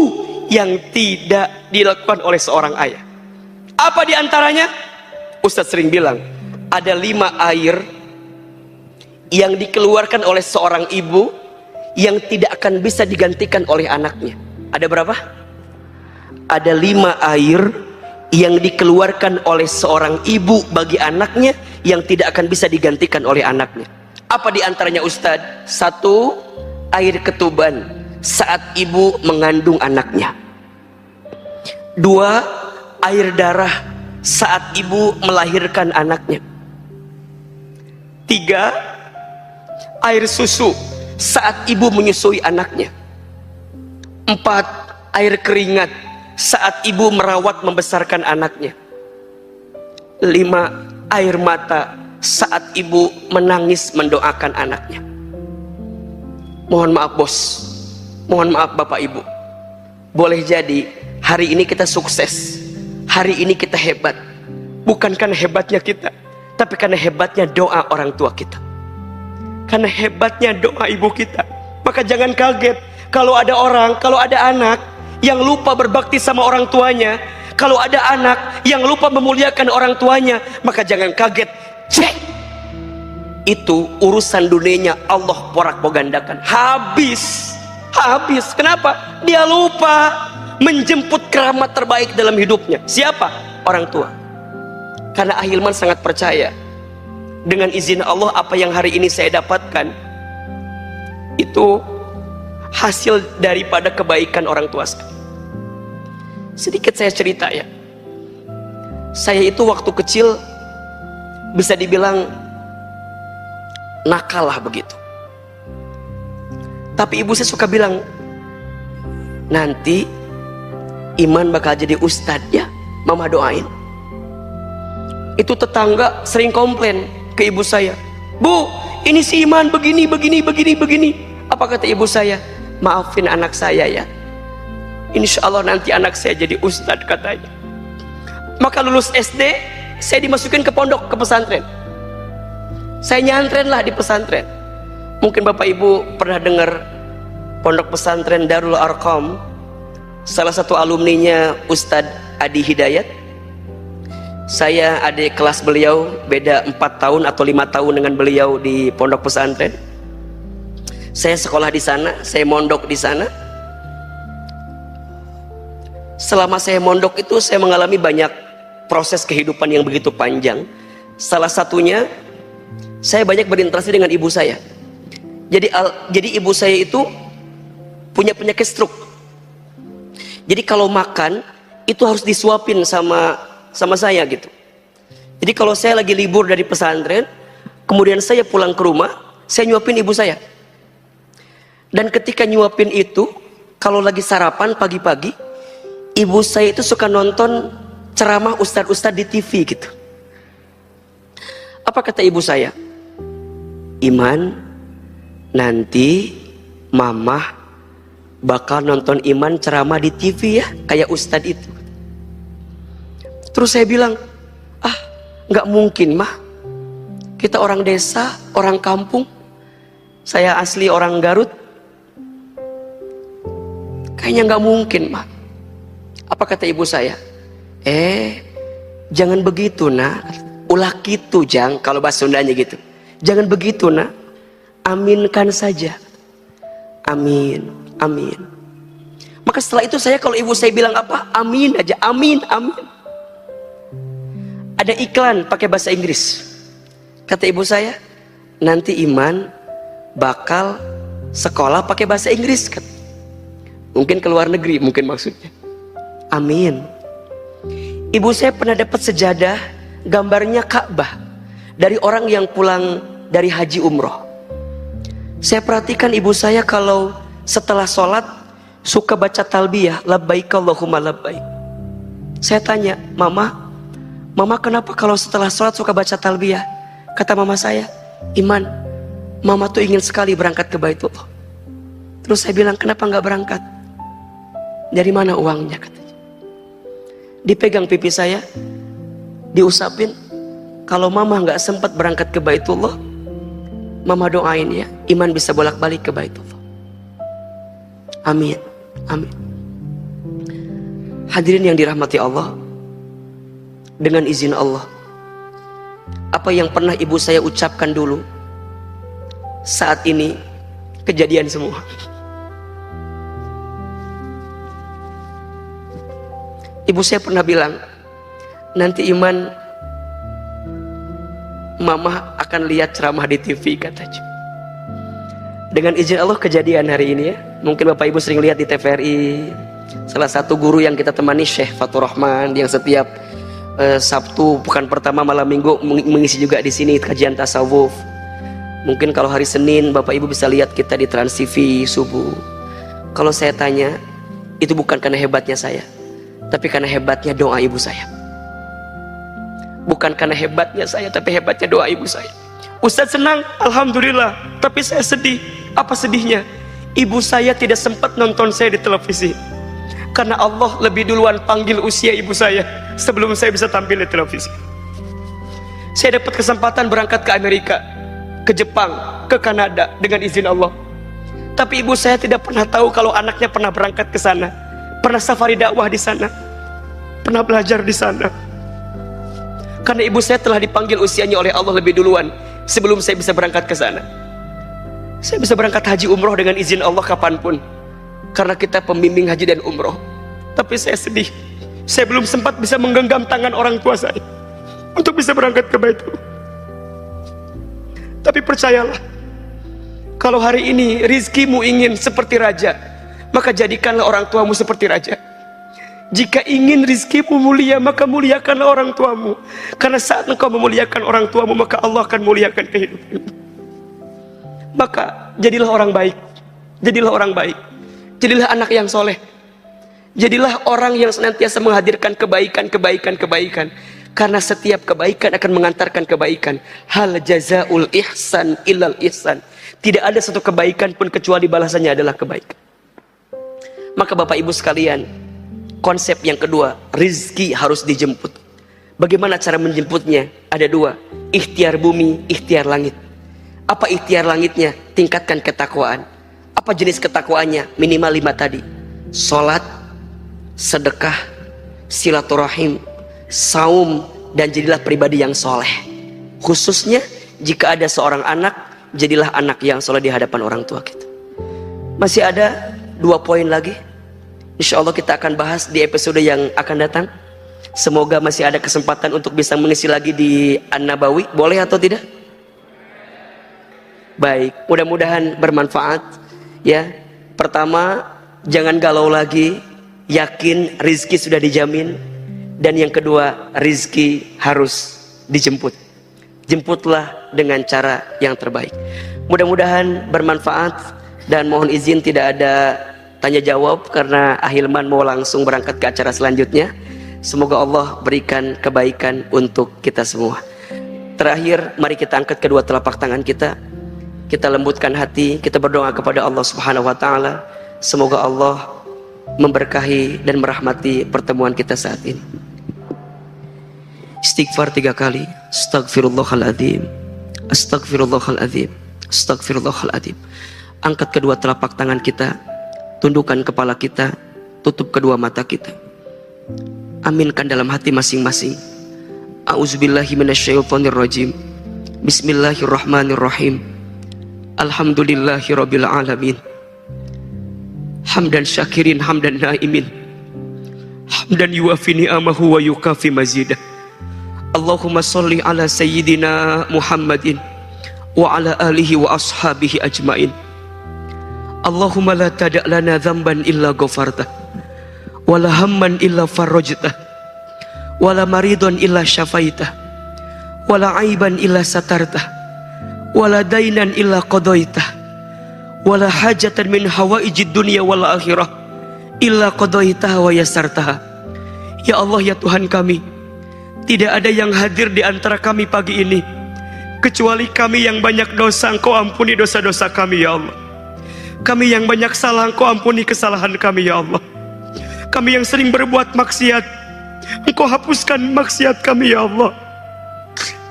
yang tidak dilakukan oleh seorang ayah. Apa diantaranya? Ustadz sering bilang, ada 5 air yang dikeluarkan oleh seorang ibu yang tidak akan bisa digantikan oleh anaknya. Ada berapa? Ada 5 air yang dikeluarkan oleh seorang ibu bagi anaknya yang tidak akan bisa digantikan oleh anaknya. Apa diantaranya Ustadz? 1, air ketuban saat ibu mengandung anaknya. 2, air darah saat ibu melahirkan anaknya. 3, air susu saat ibu menyusui anaknya. 4, air keringat saat ibu merawat membesarkan anaknya. 5, air mata saat ibu menangis mendoakan anaknya. Mohon maaf bos, mohon maaf bapak ibu. Boleh jadi hari ini kita sukses, hari ini kita hebat, bukan karena hebatnya kita, tapi karena hebatnya doa orang tua kita, karena hebatnya doa ibu kita. Maka jangan kaget kalau ada orang, kalau ada anak yang lupa berbakti sama orang tuanya, kalau ada anak yang lupa memuliakan orang tuanya, maka jangan kaget. Cek, itu urusan dunianya Allah porak-pogandakan. Habis. Kenapa? Dia lupa menjemput keramat terbaik dalam hidupnya. Siapa? Orang tua. Karena Ahilman sangat percaya, dengan izin Allah apa yang hari ini saya dapatkan itu hasil daripada kebaikan orang tua saya. Sedikit saya cerita ya. Saya itu waktu kecil bisa dibilang nakal lah begitu. Tapi ibu saya suka bilang, nanti Iman bakal jadi ustadz ya, mama doain. Itu tetangga sering komplain ke ibu saya, Bu, ini si Iman begini. Apa kata ibu saya? Maafin anak saya ya, insya Allah nanti anak saya jadi ustadz katanya. Maka lulus SD, saya dimasukin ke pondok, ke pesantren. Saya nyantren lah di pesantren. Mungkin bapak ibu pernah dengar pondok pesantren Darul Arqam. Salah satu alumninya Ustadz Adi Hidayat. Saya adik kelas beliau, beda 4 tahun atau 5 tahun dengan beliau di pondok pesantren. Saya sekolah di sana, saya mondok di sana. Selama saya mondok itu saya mengalami banyak proses kehidupan yang begitu panjang. Salah satunya saya banyak berinteraksi dengan ibu saya. Jadi ibu saya itu punya penyakit stroke. Jadi kalau makan itu harus disuapin sama saya gitu. Jadi kalau saya lagi libur dari pesantren, kemudian saya pulang ke rumah, saya nyuapin ibu saya. Dan ketika nyuapin itu, kalau lagi sarapan pagi-pagi, ibu saya itu suka nonton ceramah ustadz-ustadz di TV gitu. Apa kata ibu saya? Iman, nanti mama bakal nonton Iman ceramah di TV ya, kayak ustadz itu. Terus saya bilang, nggak mungkin mah, kita orang desa, orang kampung, saya asli orang Garut, kayaknya nggak mungkin mah. Apa kata ibu saya? Jangan begitu nak, ulah gitu jang, kalau bahasa Sundanya gitu. Jangan begitu nak, aminkan saja. Amin, amin. Maka setelah itu saya, kalau ibu saya bilang apa, amin aja, amin, amin. Ada iklan pakai bahasa Inggris. Kata ibu saya, nanti Iman bakal sekolah pakai bahasa Inggris. Mungkin ke luar negeri, mungkin maksudnya. Amin. Ibu saya pernah dapat sejadah gambarnya Ka'bah dari orang yang pulang dari haji umroh. Saya perhatikan ibu saya kalau setelah sholat suka baca talbiyah, labbaik Allahumma labbaik. Saya tanya, Mama kenapa kalau setelah sholat suka baca talbiyah? Kata mama saya, Iman, mama tuh ingin sekali berangkat ke Baitullah. Terus saya bilang, kenapa nggak berangkat? Dari mana uangnya? Katanya. Dipegang pipi saya, diusapin. Kalau mama nggak sempat berangkat ke Baitullah, mama doain ya, Iman bisa bolak-balik ke Baitullah. Amin, amin. Hadirin yang dirahmati Allah, dengan izin Allah, apa yang pernah ibu saya ucapkan dulu, saat ini kejadian semua. Ibu saya pernah bilang, nanti Iman, Mama akan lihat ceramah di TV katanya. Dengan izin Allah kejadian hari ini ya. Mungkin Bapak Ibu sering lihat di TVRI, salah satu guru yang kita temani, Syekh Fatur Rahman, yang setiap Sabtu pekan pertama malam minggu mengisi juga di sini kajian tasawuf. Mungkin kalau hari Senin Bapak Ibu bisa lihat kita di Trans TV subuh. Kalau saya tanya, itu bukan karena hebatnya saya, tapi karena hebatnya doa ibu saya. Bukan karena hebatnya saya, tapi hebatnya doa ibu saya. Ustadz senang, alhamdulillah, tapi saya sedih. Apa sedihnya? Ibu saya tidak sempat nonton saya di televisi, karena Allah lebih duluan panggil usia ibu saya sebelum saya bisa tampil di televisi. Saya dapat kesempatan berangkat ke Amerika, ke Jepang, ke Kanada dengan izin Allah. Tapi ibu saya tidak pernah tahu kalau anaknya pernah berangkat ke sana, pernah safari dakwah di sana, pernah belajar di sana. Karena ibu saya telah dipanggil usianya oleh Allah lebih duluan sebelum saya bisa berangkat ke sana. Saya bisa berangkat haji umroh dengan izin Allah kapanpun, karena kita pembimbing haji dan umroh. Tapi saya sedih, saya belum sempat bisa menggenggam tangan orang tua saya untuk bisa berangkat ke Baitul. Tapi percayalah, kalau hari ini rizkimu ingin seperti raja, maka jadikanlah orang tuamu seperti raja. Jika ingin rizkimu mulia, maka muliakanlah orang tuamu, karena saat engkau memuliakan orang tuamu, maka Allah akan muliakan kehidupanmu. Maka jadilah orang baik, jadilah orang baik, jadilah anak yang soleh, jadilah orang yang senantiasa menghadirkan kebaikan, kebaikan, kebaikan. Karena setiap kebaikan akan mengantarkan kebaikan. Hal jazaul ihsan illal ihsan. Tidak ada satu kebaikan pun kecuali balasannya adalah kebaikan. Maka Bapak Ibu sekalian, konsep yang kedua, rizki harus dijemput. Bagaimana cara menjemputnya? Ada dua, ikhtiar bumi, ikhtiar langit. Apa ikhtiar langitnya? Tingkatkan ketakwaan. Apa jenis ketakwaannya? Minimal 5 tadi. Salat, sedekah, silaturahim, saum, dan jadilah pribadi yang soleh. Khususnya jika ada seorang anak, jadilah anak yang soleh di hadapan orang tua kita. Masih ada 2 poin lagi, insya Allah kita akan bahas di episode yang akan datang. Semoga masih ada kesempatan untuk bisa mengisi lagi di An-Nabawi. Boleh atau tidak? Baik, mudah-mudahan bermanfaat ya. Pertama, jangan galau lagi, yakin rizki sudah dijamin. Dan yang kedua, rizki harus dijemput. Jemputlah dengan cara yang terbaik. Mudah-mudahan bermanfaat, dan mohon izin tidak ada tanya jawab karena Ahilman mau langsung berangkat ke acara selanjutnya. Semoga Allah berikan kebaikan untuk kita semua. Terakhir, mari kita angkat kedua telapak tangan kita. Kita lembutkan hati, kita berdoa kepada Allah Subhanahu wa taala. Semoga Allah memberkahi dan merahmati pertemuan kita saat ini. Istighfar 3 kali. Astaghfirullahaladzim, astaghfirullahaladzim, astaghfirullahaladzim. Angkat kedua telapak tangan kita, tundukkan kepala kita, tutup kedua mata kita. Aminkan dalam hati masing-masing. A'udzubillahi minasyaitonirrajim. Bismillahirrahmanirrahim. Alhamdulillahirabbil alamin. Hamdan syakirin, hamdan naimin, hamdan yuwafi ni'amahu wa yukafi mazidah. Allahumma sholli ala sayyidina Muhammadin wa ala alihi wa ashabihi ajmain. Allahumma la tada' lana dhanban illa ghafartah, wa la hamman illa farajtah, wa la maridun illa syafaitah, wa la aiban illa satartah, wa la dainan illa qadaitah, wa la hajatan min hawaijid dunya wal akhirah illa qadaitah wa yasartah. Ya Allah, ya Tuhan kami, tidak ada yang hadir di antara kami pagi ini kecuali kami yang banyak dosa. Engkau ampuni dosa-dosa kami ya Allah. Kami yang banyak salah, Engkau ampuni kesalahan kami ya Allah. Kami yang sering berbuat maksiat, Engkau hapuskan maksiat kami ya Allah.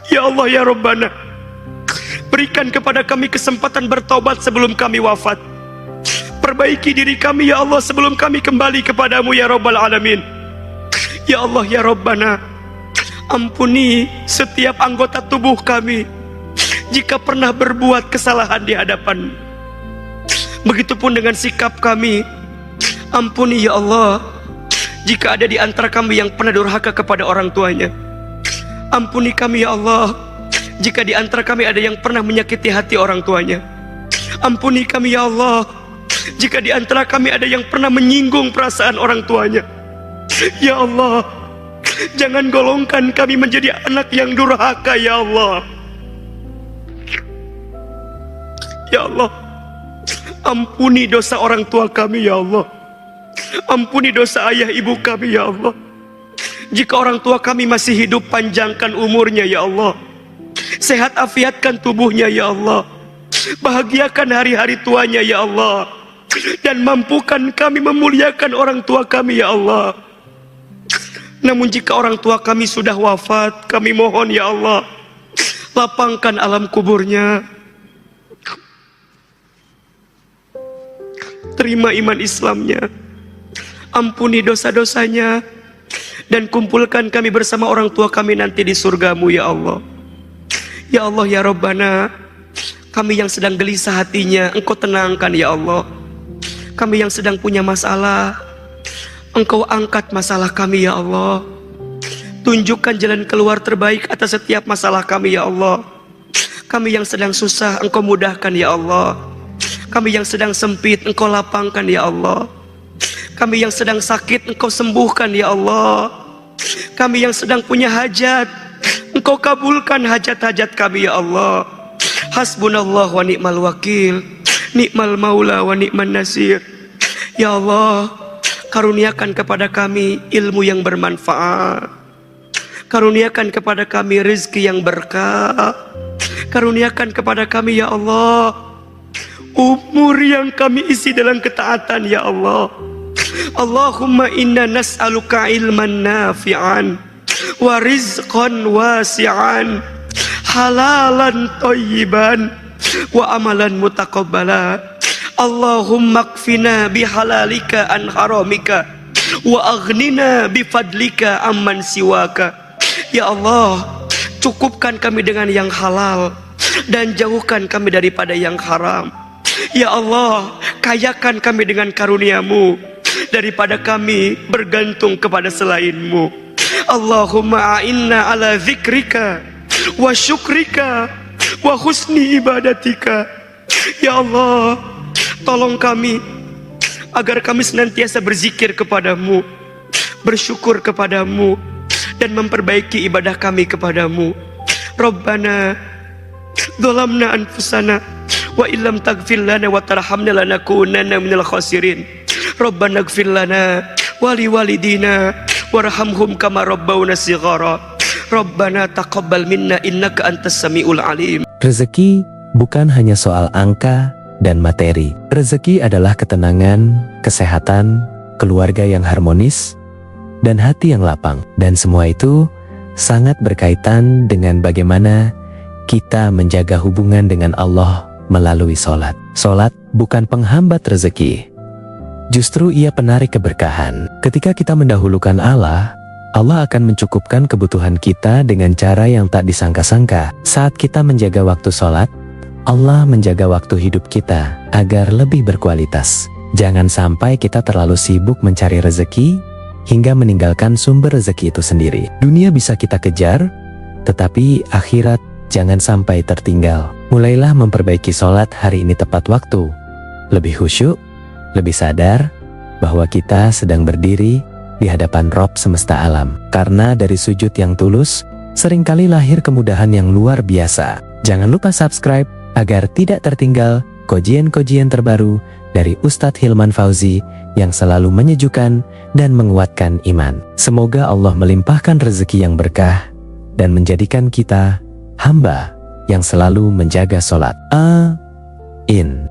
Ya Allah, ya Rabbana, berikan kepada kami kesempatan bertobat sebelum kami wafat. Perbaiki diri kami ya Allah sebelum kami kembali kepadamu ya Rabbal Alamin. Ya Allah, ya Rabbana, ampuni setiap anggota tubuh kami jika pernah berbuat kesalahan di hadapan. Begitupun dengan sikap kami. Ampuni ya Allah Jika ada di antara kami yang pernah durhaka kepada orang tuanya, ampuni kami ya Allah. Jika di antara kami ada yang pernah menyakiti hati orang tuanya, ampuni kami ya Allah. Jika di antara kami ada yang pernah menyinggung perasaan orang tuanya, ya Allah, jangan golongkan kami menjadi anak yang durhaka ya Allah. Ya Allah, ampuni dosa orang tua kami ya Allah. Ampuni dosa ayah ibu kami ya Allah. Jika orang tua kami masih hidup, panjangkan umurnya ya Allah. Sehat afiatkan tubuhnya ya Allah. Bahagiakan hari-hari tuanya ya Allah. Dan mampukan kami memuliakan orang tua kami ya Allah. Namun jika orang tua kami sudah wafat, kami mohon ya Allah, lapangkan alam kuburnya. Terima iman Islamnya, ampuni dosa-dosanya, dan kumpulkan kami bersama orang tua kami nanti di surgamu ya Allah. Ya Allah ya Rabbana, kami yang sedang gelisah hatinya, Engkau tenangkan ya Allah. Kami yang sedang punya masalah, Engkau angkat masalah kami ya Allah. Tunjukkan jalan keluar terbaik atas setiap masalah kami ya Allah. Kami yang sedang susah, Engkau mudahkan ya Allah. Kami yang sedang sempit, Engkau lapangkan ya Allah. Kami yang sedang sakit, Engkau sembuhkan ya Allah. Kami yang sedang punya hajat, Engkau kabulkan hajat-hajat kami ya Allah. Hasbunallah wa ni'mal wakil, ni'mal maula wa ni'man nasir. Ya Allah, karuniakan kepada kami ilmu yang bermanfaat. Karuniakan kepada kami rezeki yang berkah. Karuniakan kepada kami ya Allah umur yang kami isi dalam ketaatan ya Allah. Allahumma inna nas'aluka ilman nafi'an wa rizqan wasi'an, halalan thayyiban wa amalan mutaqabbala. Allahumma kfina bihalalika an haramika wa aghnina bifadlika amman siwaka. Ya Allah, cukupkan kami dengan yang halal dan jauhkan kami daripada yang haram. Ya Allah, kayakan kami dengan karunia-Mu daripada kami bergantung kepada selain-Mu. Allahumma a'inna ala zikrika wa syukrika wa husni ibadatika. Ya Allah, tolong kami agar kami senantiasa berzikir kepadamu, bersyukur kepadamu, dan memperbaiki ibadah kami kepadamu. Rabbana dzalamna anfusana wa illam taghfir lana wa tarhamna lanakunanna minal khasirin. Rabbana ighfir lana wa liwalidina warhamhum kama rabbawna shighara. Rabbana taqabbal minna innaka antas samiul alim. Rezeki bukan hanya soal angka dan materi. Rezeki adalah ketenangan, kesehatan, keluarga yang harmonis, dan hati yang lapang. Dan semua itu sangat berkaitan dengan bagaimana kita menjaga hubungan dengan Allah melalui sholat. Sholat bukan penghambat rezeki, justru ia penarik keberkahan. Ketika kita mendahulukan Allah, Allah akan mencukupkan kebutuhan kita dengan cara yang tak disangka-sangka. Saat kita menjaga waktu sholat, Allah menjaga waktu hidup kita agar lebih berkualitas. Jangan sampai kita terlalu sibuk mencari rezeki hingga meninggalkan sumber rezeki itu sendiri. Dunia bisa kita kejar, tetapi akhirat jangan sampai tertinggal. Mulailah memperbaiki sholat hari ini tepat waktu, lebih khusyuk, lebih sadar bahwa kita sedang berdiri di hadapan Rob semesta alam. Karena dari sujud yang tulus, seringkali lahir kemudahan yang luar biasa. Jangan lupa subscribe agar tidak tertinggal kajian-kajian terbaru dari Ustadz Hilman Fauzi yang selalu menyejukkan dan menguatkan iman. Semoga Allah melimpahkan rezeki yang berkah dan menjadikan kita hamba yang selalu menjaga sholat. Amin.